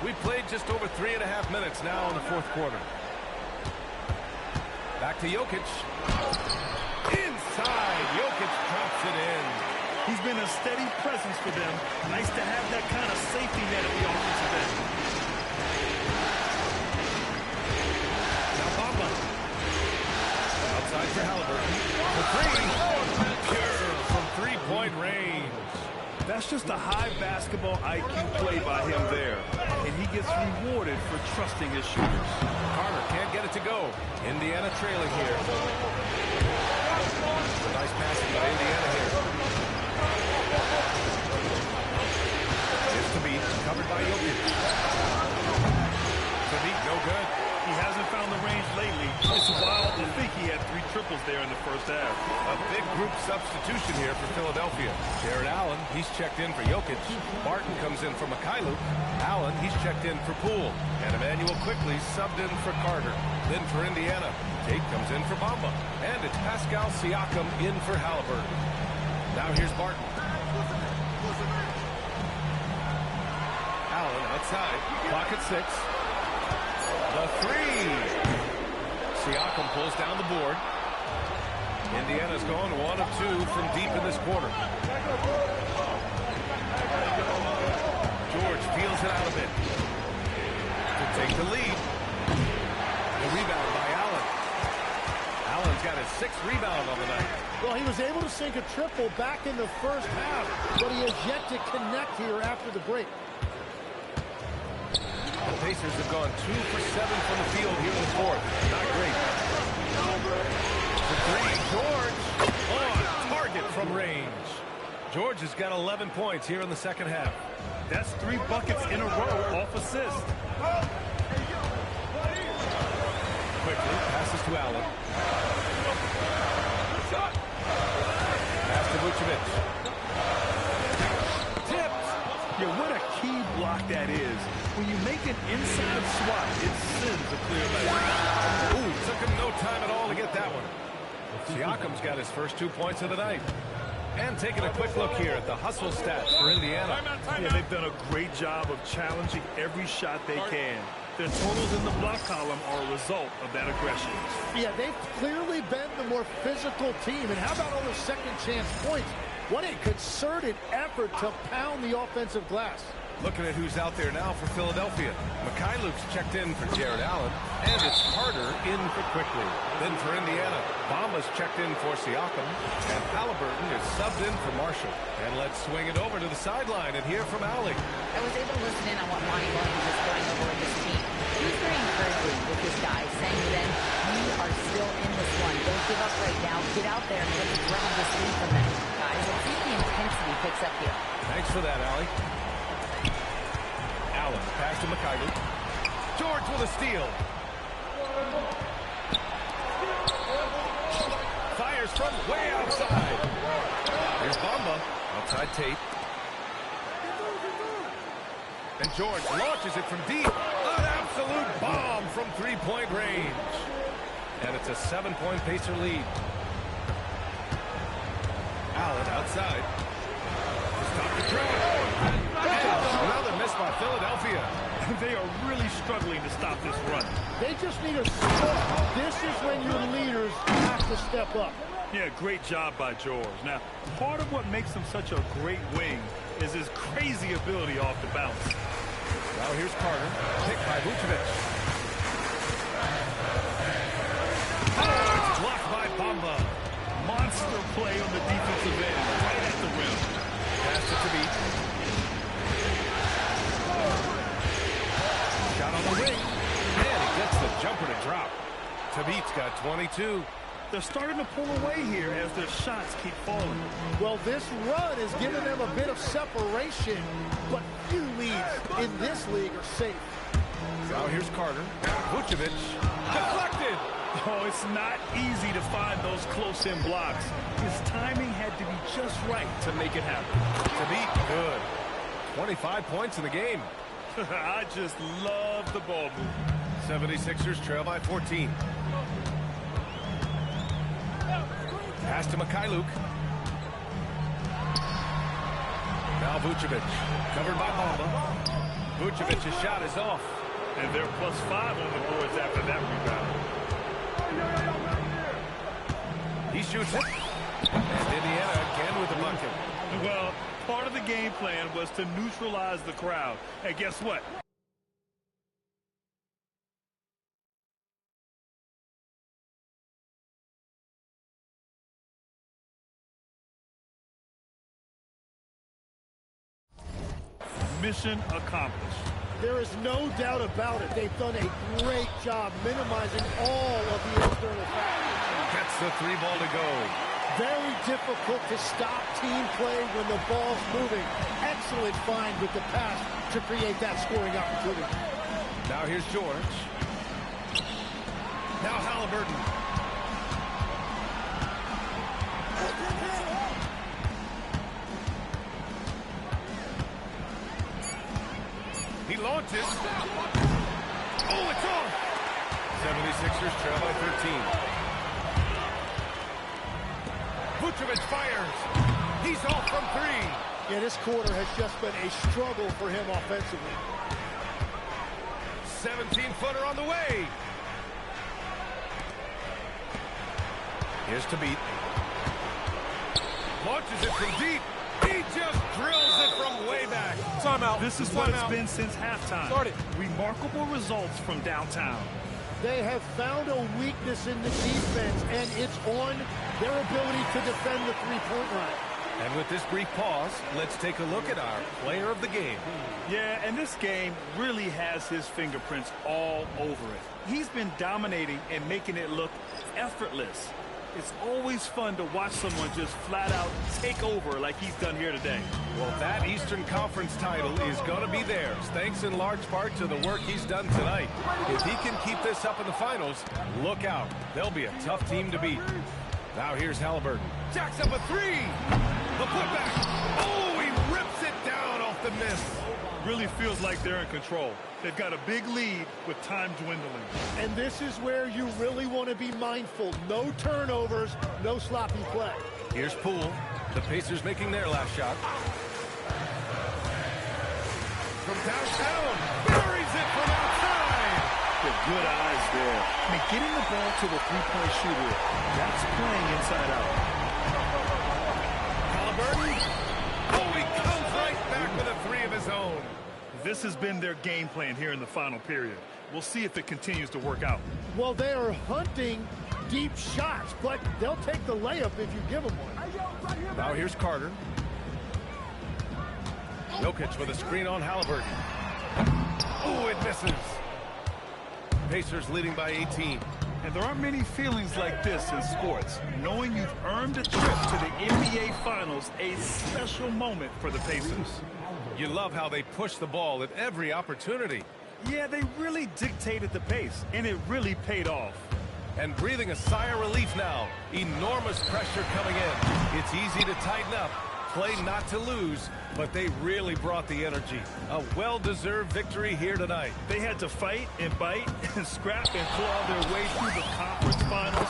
S1: We've played just over 3.5 minutes now in the fourth quarter. Back to Jokic. Inside, Jokic drops it in.
S2: He's been a steady presence for them. Nice to have that kind of safety net at the offensive end.
S1: Now Bamba. Outside for Halliburton. The three. Pure from three-point range.
S2: That's just a high basketball IQ play by him there. And he gets rewarded for trusting his shooters.
S1: Carter can't get it to go. Indiana trailing here. Nice passing by Indiana here. It's Thabeet, covered by Jokic. Thabeet, no good.
S2: He hasn't found the range lately. It's wild to think he had 3 triples there in the first half.
S1: A big group substitution here for Philadelphia. Jared Allen, he's checked in for Jokic. Barton comes in for Mikhailuk. Allen, he's checked in for Poole. And Emmanuel quickly subbed in for Carter. Then for Indiana, Tate comes in for Bamba. And it's Pascal Siakam in for Halliburton. Now here's Barton. Allen outside. Clock at 6. The three. Siakam pulls down the board. Indiana's gone 1 of 2 from deep in this quarter. George feels it out a bit to take the lead. The rebound by Allen. Allen's got his 6th rebound on the night.
S3: Well, he was able to sink a triple back in the first half, but he has yet to connect here after the break.
S1: The Pacers have gone 2 for 7 from the field here in the fourth. Not great. The three, George on target from range. George has got 11 points here in the second half.
S2: That's 3 buckets in a row off assist.
S1: Quickly passes to Allen. Pass to Vucevic. Tipped.
S2: Yeah, what a key block that is. When you make an inside swat, it sends a clear message.
S1: Ooh, took him no time at all to get that one. Siakam's got his first 2 points of the night. And taking a quick look here at the hustle stats for Indiana.
S2: Yeah, they've done a great job of challenging every shot they can. Their totals in the block column are a result of that aggression.
S3: Yeah, they've clearly been the more physical team. And how about all those second chance points? What a concerted effort to pound the offensive glass.
S1: Looking at who's out there now for Philadelphia. Mikhailuk's checked in for Jared Allen. And it's Carter in for Quickly. Then for Indiana, Bamba's checked in for Siakam. And Halliburton is subbed in for Marshall. And let's swing it over to the sideline and hear from Allie.
S8: I was able to listen in on what Monty Williams is going over with his team. He was very encouraging with his guys, saying to them, you are still in this one. Don't give up right now. Get out there and let's grab this lead from them. Guys, let's see if the intensity picks up here.
S1: Thanks for that, Allie. Allen, pass to Mikhailuk. George with a steal. Fires from way outside. Here's Bamba. Outside Tate. And George launches it from deep. An absolute bomb from three-point range. And it's a 7-point Pacer lead. Allen outside. Stop the crowd. Another miss by Philadelphia.
S2: They are really struggling to stop this run.
S3: They just need a stop. This is when your leaders have to step up.
S2: Yeah, great job by George. Now, part of what makes him such a great wing is his crazy ability off the bounce.
S1: Now here's Carter, picked by Vucevic. Oh, it's blocked by Bamba.
S2: Monster play on the defensive end, right at the rim.
S1: Pass to Thabit. Shot on the wing. And he gets the jumper to drop. Thabit's got 22.
S2: They're starting to pull away here as their shots keep falling.
S3: Well, this run is giving them a bit of separation, but few leads in this league are safe.
S1: Now here's Carter. Vucevic deflected.
S2: Oh, it's not easy to find those close-in blocks. His timing had to be just right to make it happen.
S1: Thabit, good. 25 points in the game.
S2: I just love the ball move.
S1: 76ers trail by 14. Pass to Mikhailuk. Now Vucevic, covered by Bamba. Vucevic's shot is off.
S2: And they're +5 on the boards after that rebound.
S1: He shoots it. And Indiana again with the bucket.
S2: Well, part of the game plan was to neutralize the crowd. And guess what? Mission accomplished.
S3: There is no doubt about it. They've done a great job minimizing all of the external factors.
S1: Gets the 3 ball to go.
S3: Very difficult to stop team play when the ball's moving. Excellent find with the pass to create that scoring opportunity.
S1: Now here's George. Now Halliburton. He launches. Oh, it's off. 76ers trail by 13. Vucevic fires. He's off from 3.
S3: Yeah, this quarter has just been a struggle for him offensively.
S1: 17-footer on the way. Here's Thabit. Launches it from deep. He just drills it from way back.
S2: Timeout. This is what it's been since halftime. Remarkable results from downtown.
S3: They have found a weakness in the defense, and it's on their ability to defend the three-point line.
S1: And with this brief pause, let's take a look at our player of the game.
S2: Yeah, and this game really has his fingerprints all over it. He's been dominating and making it look effortless. It's always fun to watch someone just flat out take over like he's done here today.
S1: Well, that Eastern Conference title is going to be theirs, thanks in large part to the work he's done tonight. If he can keep this up in the finals, look out. They'll be a tough team to beat. Now here's Halliburton. Jacks up a 3. The putback. Oh, he rips it down off the miss.
S2: Really feels like they're in control. They've got a big lead with time dwindling.
S3: And this is where you really want to be mindful. No turnovers, no sloppy play.
S1: Here's Poole. The Pacers making their last shot. From downtown. Buries it from outside.
S2: The good eyes there. I mean, getting the ball to the three-point shooter, that's playing inside out.
S1: Halliburton. Oh, he comes right back with a 3 of his own.
S2: This has been their game plan here in the final period. We'll see if it continues to work out.
S3: Well, they are hunting deep shots, but they'll take the layup if you give them one.
S1: Now here's Carter. Jokic with a screen on Halliburton. Oh, it misses. Pacers leading by 18.
S2: And there aren't many feelings like this in sports. Knowing you've earned a trip to the NBA Finals, a special moment for the Pacers.
S1: You love how they push the ball at every opportunity.
S2: Yeah, they really dictated the pace, and it really paid off.
S1: And breathing a sigh of relief now. Enormous pressure coming in. It's easy to tighten up. play not to lose, but they really brought the energy. A well-deserved victory here tonight.
S2: They had to fight and bite and scrap and claw their way through the conference finals.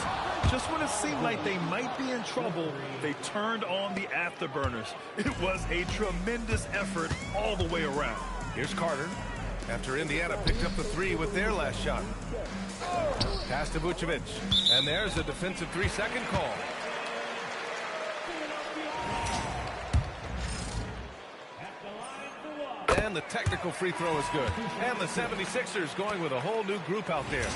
S2: Just when it seemed like they might be in trouble, they turned on the afterburners. It was a tremendous effort all the way around.
S1: Here's Carter after Indiana picked up the three with their last shot. Pass to Vucevic, and there's a defensive 3-second call. And the technical free throw is good. And the 76ers going with a whole new group out there.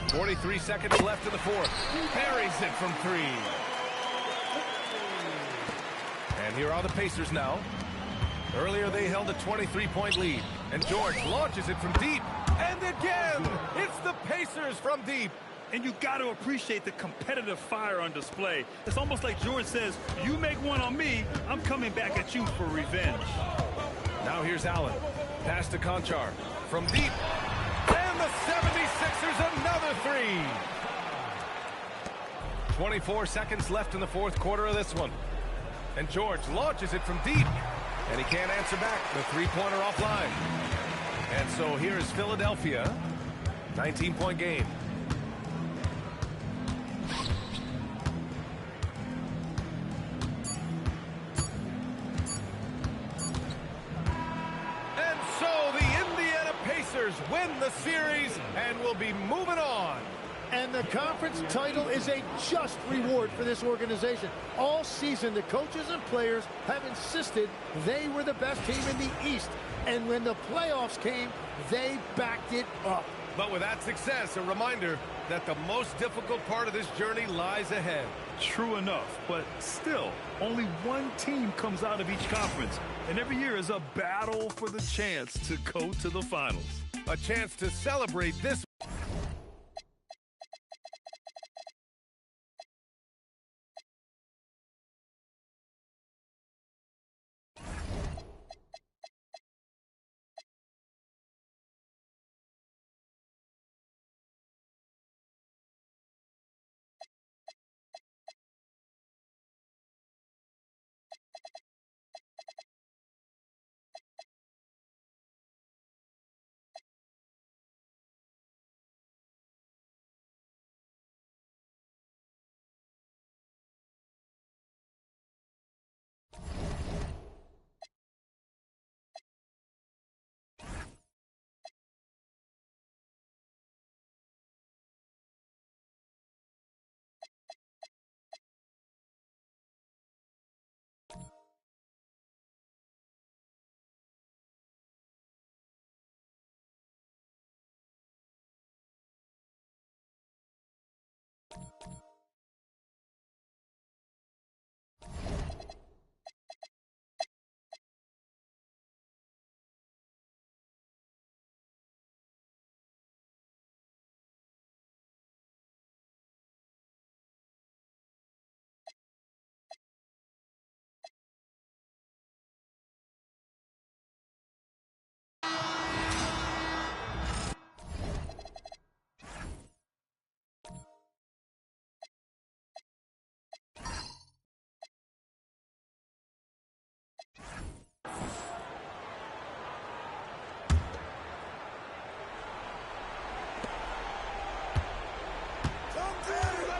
S1: .43 seconds left in the fourth. Buries it from three. And here are the Pacers now. Earlier they held a 23-point lead. And George launches it from deep. And again, it's the Pacers from deep.
S2: And you got to appreciate the competitive fire on display. It's almost like George says, you make one on me, I'm coming back at you for revenge.
S1: Now here's Allen. Pass to Conchar. From deep. And the 76ers another three. 24 seconds left in the fourth quarter of this one. And George launches it from deep. And he can't answer back. The three-pointer offline. And so here is Philadelphia. 19-point game. Win the series and will be moving on.
S3: And the conference title is a just reward for this organization. All season, the coaches and players have insisted they were the best team in the East. And when the playoffs came, they backed it up.
S1: But with that success, a reminder that the most difficult part of this journey lies ahead.
S2: True enough, but still, only one team comes out of each conference. And every year is a battle for the chance to go to the finals.
S1: A chance to celebrate this.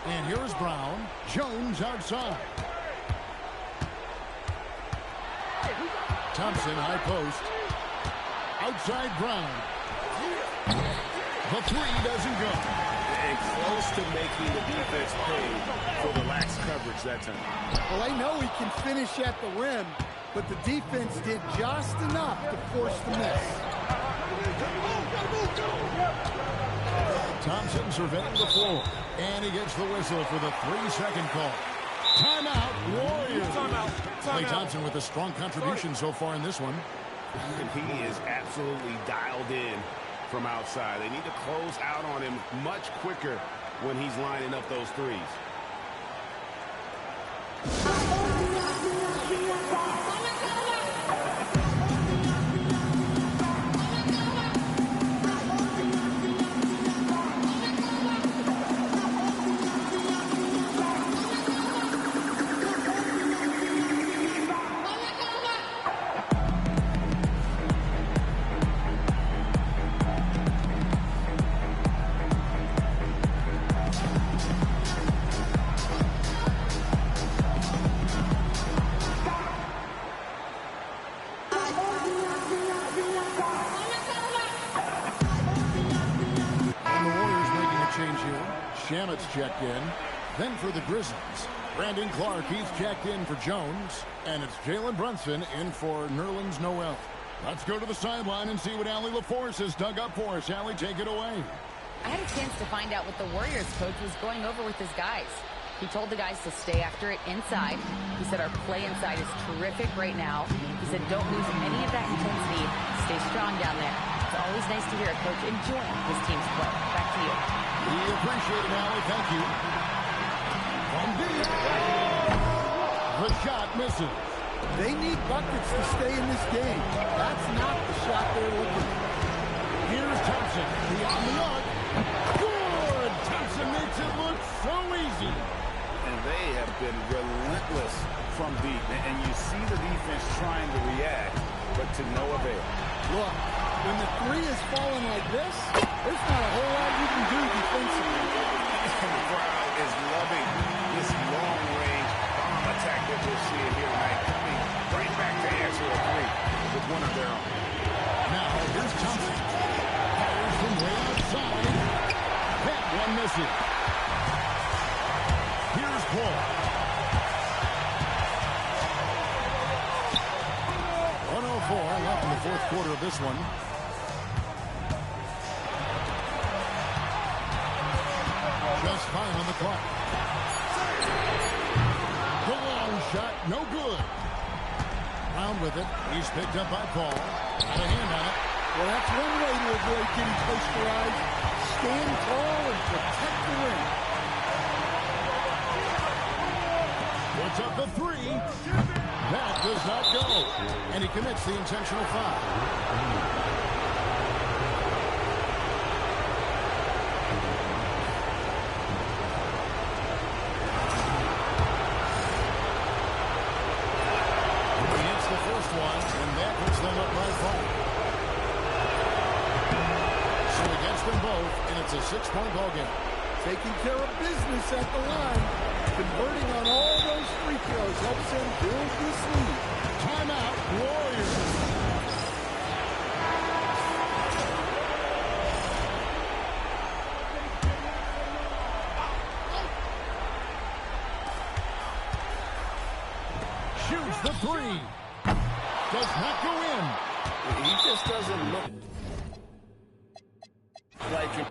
S5: And here is Brown. Jones outside. Thompson, high post. Outside Brown. The three doesn't go.
S7: And close to making the defense pay for the lax coverage that time.
S3: Well, they know he can finish at the rim, but the defense did just enough to force the miss.
S5: Thompson surveying the floor. And he gets the whistle for the 3-second call. Timeout, Warriors. Klay Thompson with a strong contribution so far in this one.
S7: And he is absolutely dialed in from outside. They need to close out on him much quicker when he's lining up those threes.
S5: checked in. Then for the Grizzlies, Brandon Clark, he's checked in for Jones. And it's Jalen Brunson in for Nerlens Noel. Let's go to the sideline and see what Allie LaForce has dug up for us. Allie, take it away.
S8: I had a chance to find out what the Warriors coach was going over with his guys. He told the guys to stay after it inside. He said our play inside is terrific right now. He said don't lose any of that intensity. Stay strong down there. It's always nice to hear a coach enjoying his team's play. Back to you.
S5: We appreciate it, Allie. Thank you. From deep. The shot misses.
S3: They need buckets to stay in this game. That's not the shot they're looking for.
S5: Here's Thompson. Beyond the arc. Good! Thompson makes it look so easy.
S7: And they have been relentless from deep. And you see the defense trying to react, but to no avail.
S3: Look, when the three is falling like this, there's not a whole lot you can do defensively.
S7: And the crowd is loving this long-range bomb attack that we're seeing here tonight, coming right back to answer a three with one of their own.
S5: Now, here's Thompson. Fires from way outside. That one misses. Here's Paul. 1:04 left in the fourth quarter of this one. Just 5 on the clock. The long shot, no good. Round with it. He's picked up by Paul. Got a hand on it.
S3: Well, that's one way to avoid getting posterized. Stand tall and protect the rim.
S5: Puts up the three. That does not go. And he commits the intentional foul. It's a 6-point ball game.
S3: Taking care of business at the line. Converting on all those free throws helps him build this lead.
S5: Timeout, Warriors. Shoots the three. Does not go in.
S7: He just doesn't look like it.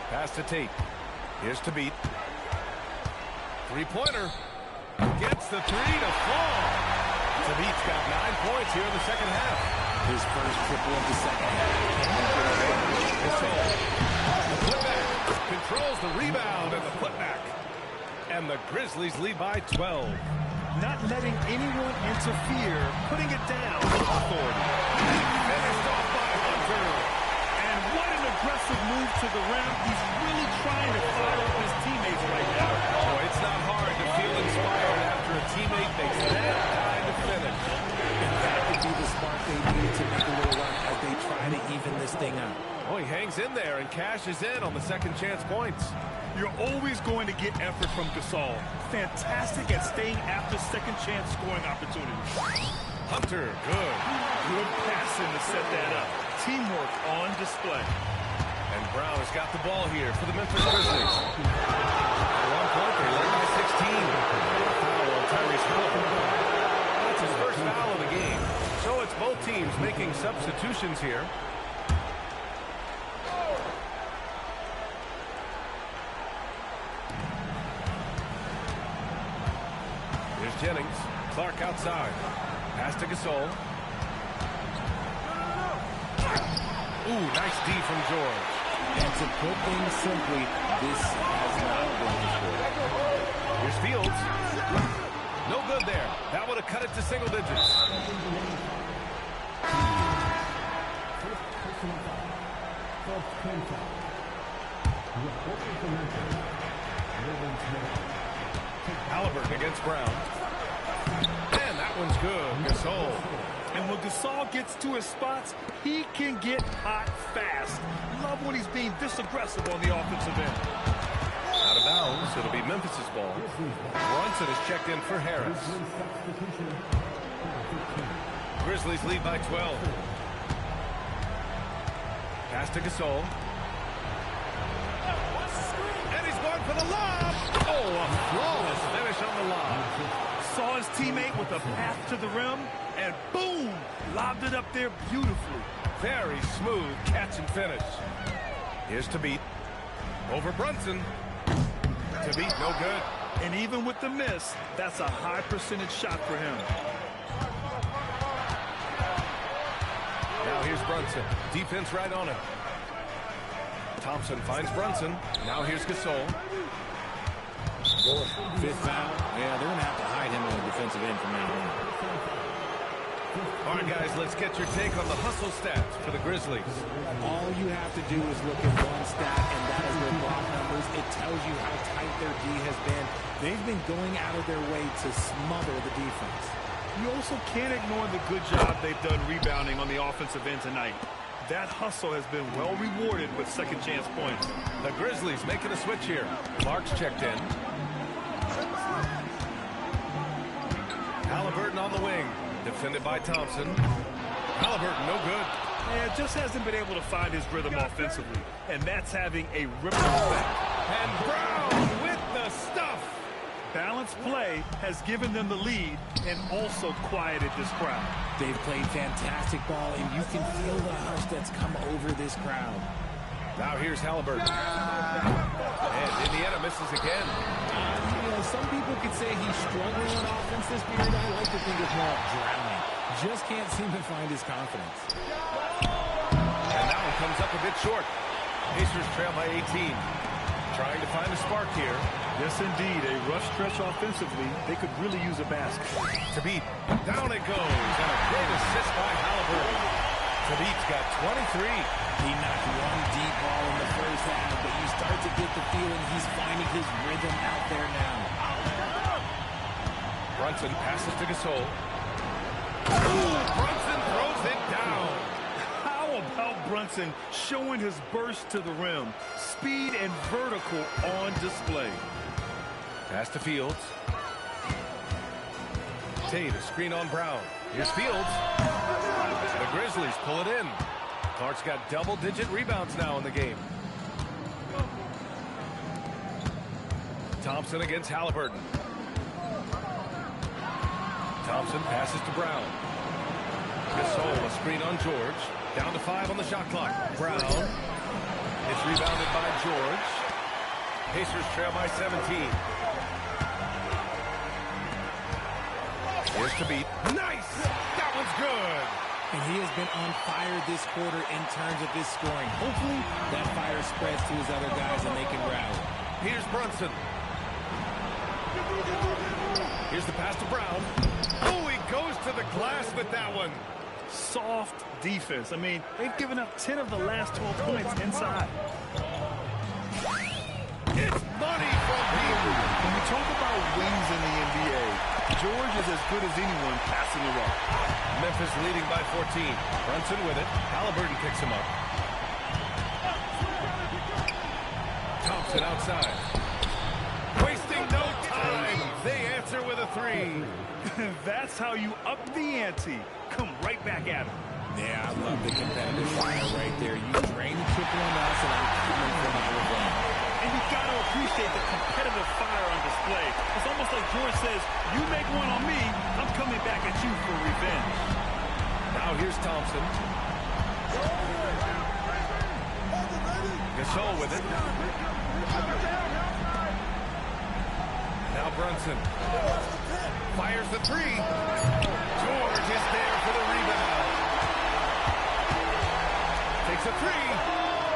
S1: Pass to Tate. Here's to beat. Three-pointer. Gets the three to fall. Tabit's got 9 points here in the second half.
S7: His first triple of the second half.
S1: The putback controls the rebound and the putback. And the Grizzlies lead by 12.
S2: not letting anyone interfere, putting it down with authority.
S1: Finished off by Hunter.
S2: And what an aggressive move to the rim. He's really trying to fire up his teammates right now.
S1: Oh, it's not hard to feel inspired after a teammate makes that kind of finish.
S9: And that would be the spark they need to make a little run as they try to even this thing out.
S1: Oh, he hangs in there and cashes in on the second chance points.
S2: You're always going to get effort from Gasol. Fantastic at staying after second chance scoring opportunities.
S1: Hunter, good.
S2: Good passing to set that up. Teamwork on display.
S1: And Brown has got the ball here for the Memphis Grizzlies. At one point, they led by 16. Foul on Tyrese Halliburton. That's his first foul of the game. So it's both teams making substitutions here. Here's Jennings. Clark outside. Pass to Gasol. Ooh, nice D from George.
S9: And to put things simply, this has not been his quarter.
S1: Here's Fields. No good there. That would have cut it to single digits. Halliburton against Brown. And that one's good. Gasol.
S2: And when Gasol gets to his spots, he can get hot fast. Love when he's being this aggressive on the offensive end.
S1: Out of bounds. It'll be Memphis's ball. Brunson is checked in for Harris. Grizzlies lead by 12. Pass to Gasol. And he's going for the lob. Oh, a flawless finish on the lob.
S2: Saw his teammate with a path to the rim, and boom, lobbed it up there beautifully.
S1: Very smooth catch and finish. Here's Thabit. Over Brunson. Thabit, no good.
S2: And even with the miss, that's a high percentage shot for him.
S1: Now here's Brunson. Defense right on him. Thompson finds Brunson. Now here's Gasol.
S9: Fifth foul. Yeah, they're going to have to hide him on the defensive end from now on.
S1: All right, guys, let's get your take on the hustle stats for the Grizzlies.
S9: All you have to do is look at one stat, and that is their block numbers. It tells you how tight their D has been. They've been going out of their way to smother the defense.
S2: You also can't ignore the good job they've done rebounding on the offensive end tonight. That hustle has been well rewarded with second chance points.
S1: The Grizzlies making a switch here. Clark's checked in. Halliburton on the wing. Defended by Thompson. Halliburton, no good.
S2: Yeah, just hasn't been able to find his rhythm offensively. And that's having a ripple effect.
S1: And Brown with the stuff.
S2: Balanced play has given them the lead and also quieted this crowd.
S9: They've played fantastic ball, and you can feel the hush that's come over this crowd.
S1: Now here's Halliburton. And Indiana misses again.
S9: You know, some people could say he's struggling on offense this period. I like to think it's more of drowning. Just can't seem to find his confidence.
S1: And that one comes up a bit short. Pacers trail by 18. Trying to find a spark here.
S2: Yes, indeed. A rough stretch offensively. They could really use a basket.
S1: Thabit, down it goes. And a great assist by Halliburton. Thabit's got 23.
S9: He knocked one deep ball in the first half, but you start to get the feeling he's finding his rhythm out there now.
S1: Brunson passes to Gasol. Ooh, Brunson throws it down.
S2: How about Brunson showing his burst to the rim? Speed and vertical on display.
S1: Pass to Fields. Tate, a screen on Brown. Here's Fields. The Grizzlies pull it in. Clark's got double-digit rebounds now in the game. Thompson against Halliburton. Thompson passes to Brown. Gasol, a screen on George. Down to 5 on the shot clock. Brown. It's rebounded by George. Pacers trail by 17. Here's Thabit. Nice! That one's good!
S9: And he has been on fire this quarter in terms of his scoring. Hopefully, that fire spreads to his other guys and they can rally.
S1: Here's Brunson. Here's the pass to Brown. Oh, he goes to the glass with that one.
S2: Soft defense. I mean, they've given up 10 of the last 12 points inside.
S1: It's money from deep.
S2: When we talk about wings in the NBA, George is as good as anyone passing the rock.
S1: Memphis leading by 14. Brunson with it. Halliburton picks him up. Thompson outside. Wasting no time. They answer with a three.
S2: That's how you up the ante. Come right back at him.
S9: Yeah, I love the competitive fire right there. You drain the triple on us, and I'm coming for my revenge.
S2: And you got to appreciate the competitive fire on display. It's almost like George says, you make one on me, I'm coming back at you for revenge.
S1: Now here's Thompson. Gasol with it. Now Brunson. Fires the three. George is there for the rebound. Takes a three.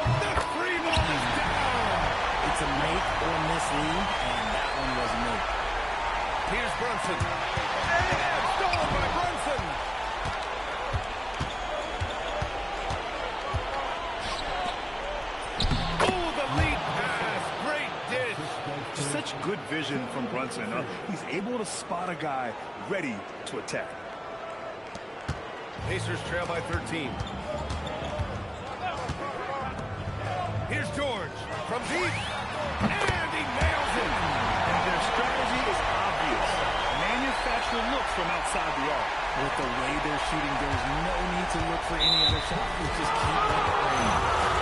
S1: The three ball is down.
S9: It's a make or miss lead, and that one was a make.
S1: Here's Brunson. And stolen by Brunson. Oh, the lead pass. Great dish.
S2: Such good vision from Brunson. He's able to spot a guy ready to attack.
S1: Pacers trail by 13. Here's George from deep. And he nails it.
S2: And their strategy is obvious. Manufacture looks from outside the arc.
S9: With the way they're shooting, there's no need to look for any other shot. Just keep that rain.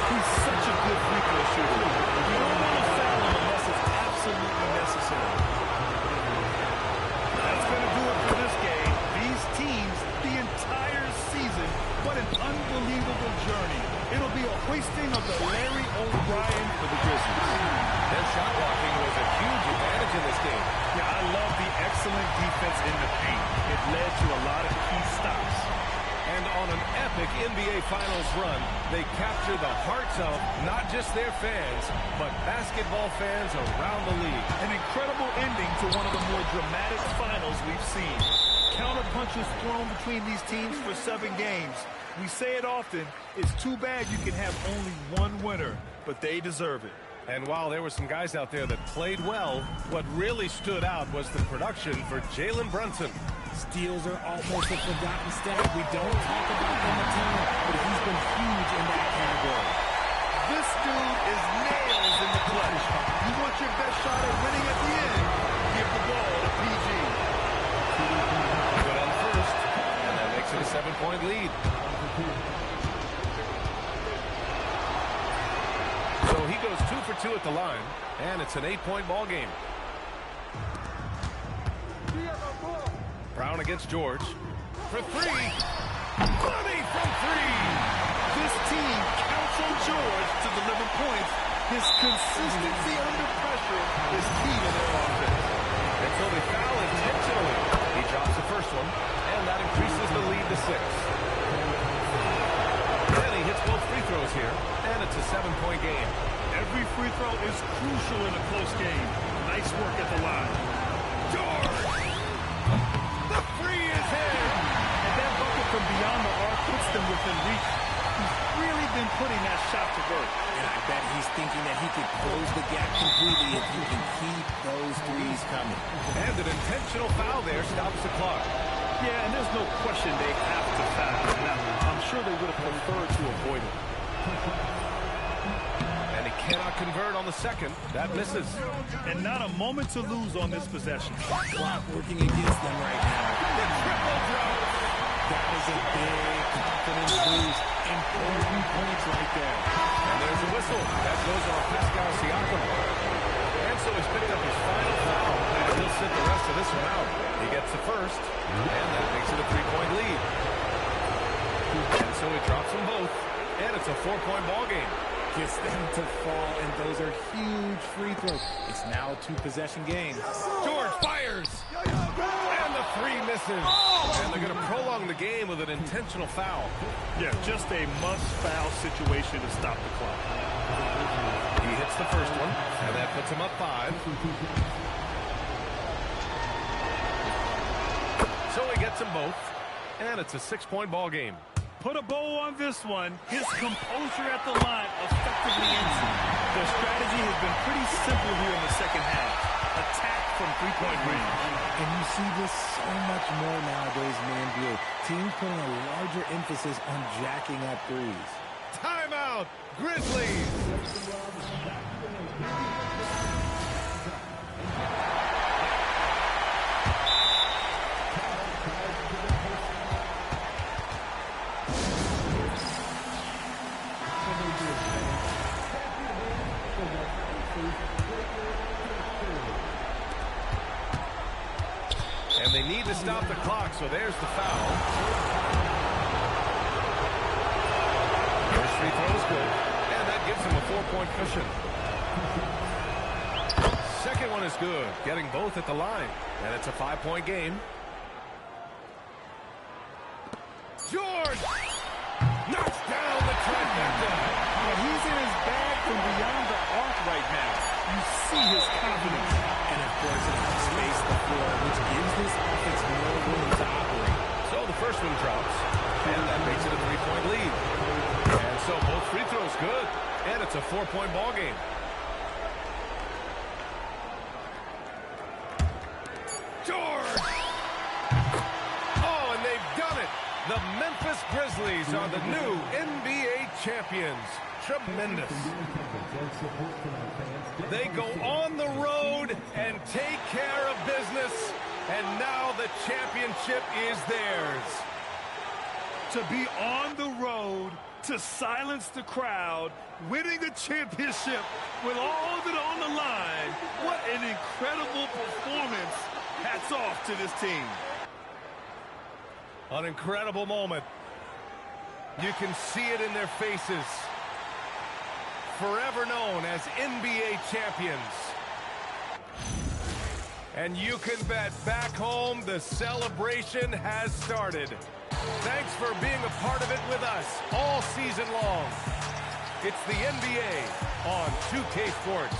S2: He's such a good free throw shooter. You don't want to foul him unless it's absolutely necessary. That's going to do it for this game. These teams, the entire season, what an unbelievable journey. It'll be a hoisting of the Larry O'Brien for the Grizzlies.
S1: Their shot blocking was a huge advantage in this game.
S2: Yeah, I love the excellent defense in the paint. It led to a lot of key stops.
S1: And on an epic NBA Finals run, they capture the hearts of not just their fans, but basketball fans around the league.
S2: An incredible ending to one of the more dramatic finals we've seen. Counter punches thrown between these teams for 7 games. We say it often, it's too bad you can have only one winner, but they deserve it.
S1: And while there were some guys out there that played well, what really stood out was the production for Jalen Brunson.
S9: Steals are almost a forgotten stat. We don't talk about him a ton, but he's been huge in that category.
S2: This dude is nails in the clutch. You want your best shot at winning at the end, give the ball to PG.
S1: Good on first, and that makes it a 7-point lead. So he goes 2 for 2 at the line, and it's an 8-point ball game. Brown against George. For 3. Money from 3.
S2: This team counts on George to deliver points. His consistency under pressure is key to their offense.
S1: And so they foul intentionally. He drops the first one, and that increases the lead to 6. Then he hits both free throws here, and it's a 7-point game.
S2: Every free throw is crucial in a close game. Nice work at the line.
S1: George! The 3 is in!
S2: And that bucket from beyond the arc puts them within reach. He's really been putting that shot to work.
S9: And I bet he's thinking that he could close the gap completely if he can keep those threes coming.
S1: And an intentional foul there stops the clock.
S2: Yeah, and there's no question they have to foul. Now, I'm sure they would have preferred to avoid it.
S1: And he cannot convert on the second. That misses.
S2: And not a moment to lose on this possession.
S9: Clock working against them right now.
S1: The triple drop.
S9: That is a big confidence boost. Important points right there.
S1: And there's a whistle. That goes on Pascal Siakam. And so he's picked up his final foul. And he'll sit the rest of this one out. He gets the first. And that makes it a 3-point lead. And so he drops them both. And it's a 4-point ball game.
S9: Gets them to fall, and those are huge free throws. It's now a 2-possession game.
S1: George fires. And the 3 misses. And they're going to prolong the game with an intentional foul.
S2: Yeah, just a must-foul situation to stop the clock.
S1: He hits the first one, and that puts him up 5. gets them both, and it's a 6-point ball game.
S2: Put a bow on this one. His composure at the line effectively ends it. The strategy has been pretty simple here in the second half. Attack from three-point range.
S9: And you see this so much more nowadays in the NBA. Teams putting a larger emphasis on jacking up threes.
S1: Timeout, Grizzlies. And they need to stop the clock, so there's the foul. First free throw is good, and that gives him a 4-point cushion. Second one is good, getting both at the line, and it's a 5-point game. George knocks down the trifecta.
S2: He's in his bag from beyond the arc right now. You see his confidence.
S9: And of course, it helps space the floor, which gives this offense more room to operate.
S1: So the first one drops, and that makes it a 3-point lead. And so both free throws good, and it's a 4-point ball game. George! Oh, and they've done it! The Memphis Grizzlies are the new NBA champions. Tremendous. They go on the road and take care of business, and now the championship is theirs.
S2: To be on the road, to silence the crowd, winning a championship with all of it on the line. What an incredible performance. Hats off to this team.
S1: An incredible moment. You can see it in their faces. Forever known as NBA champions. And you can bet back home the celebration has started. Thanks for being a part of it with us all season long. It's the NBA on 2K Sports.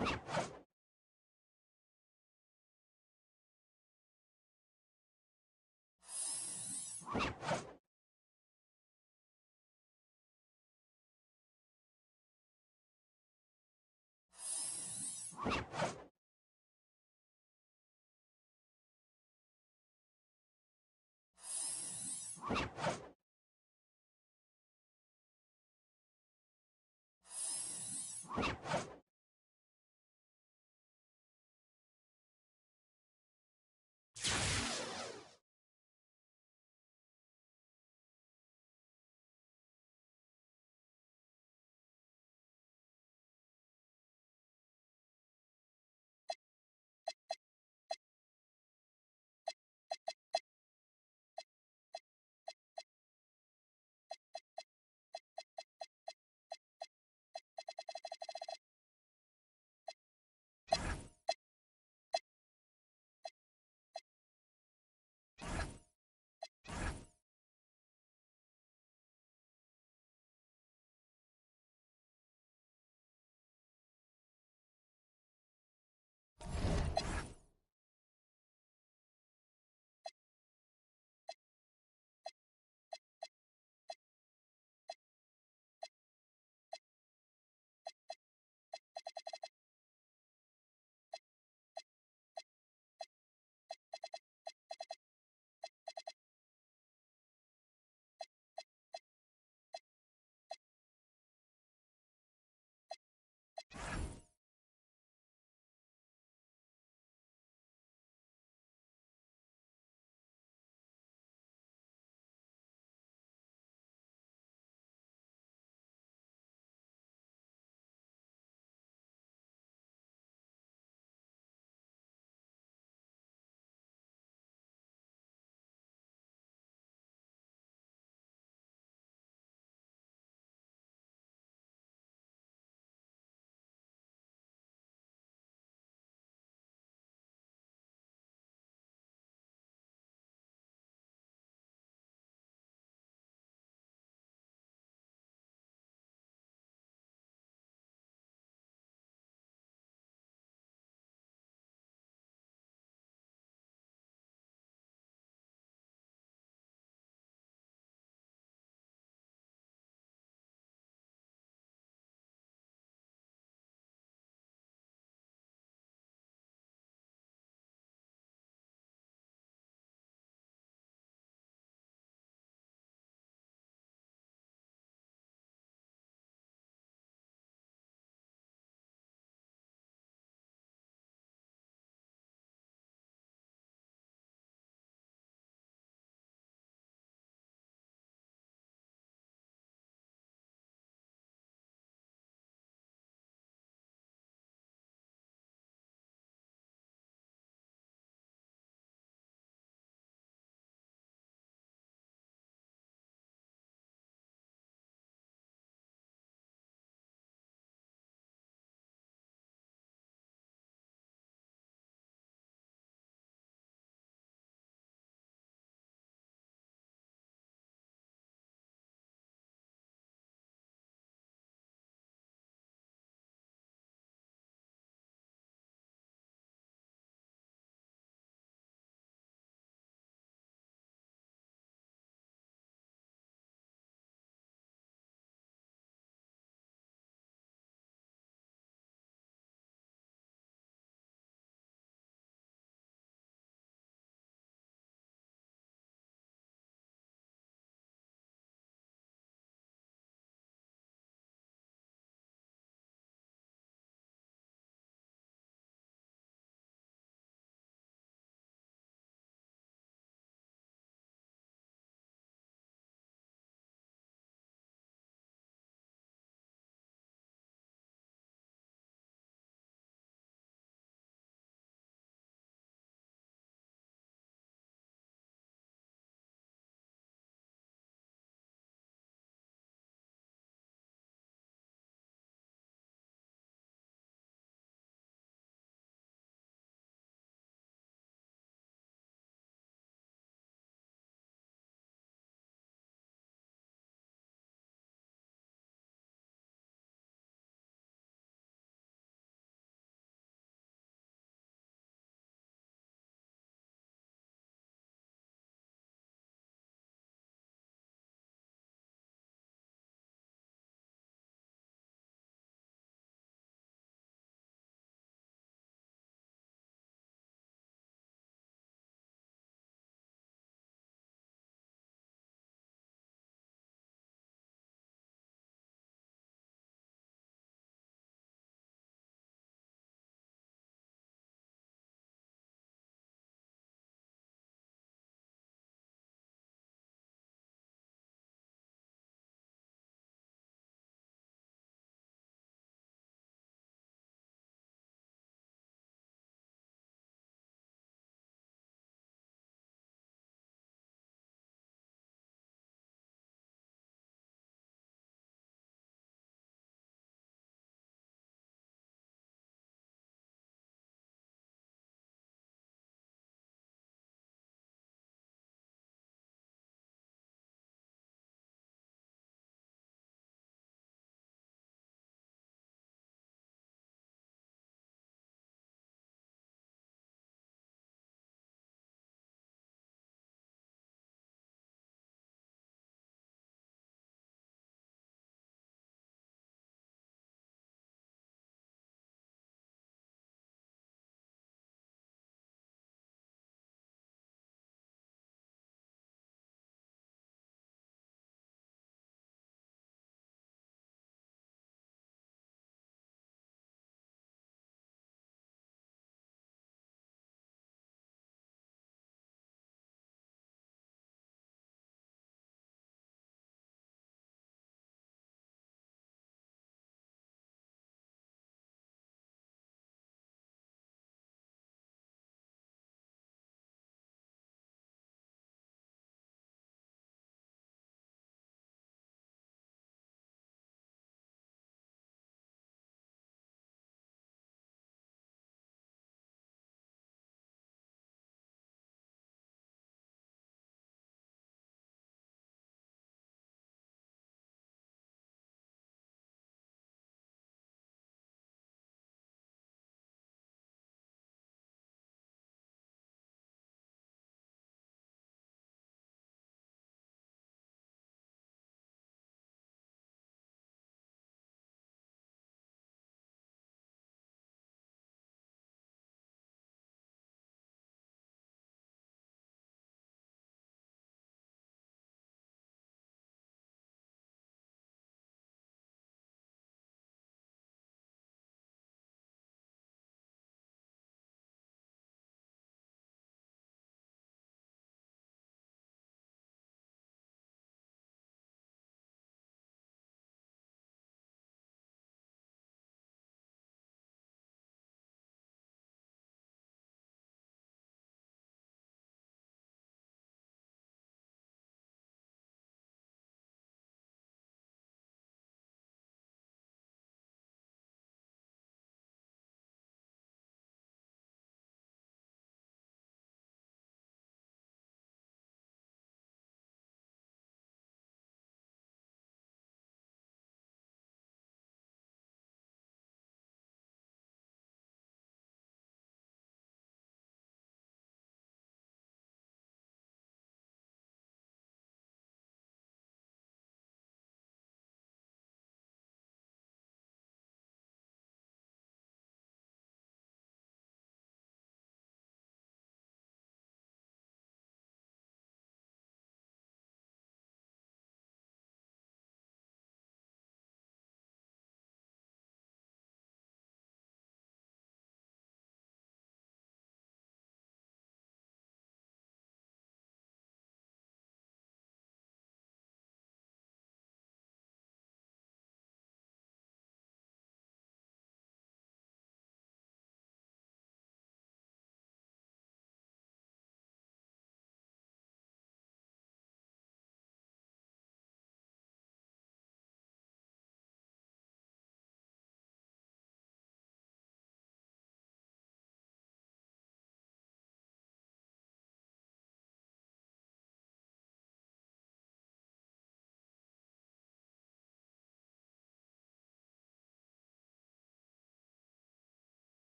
S5: You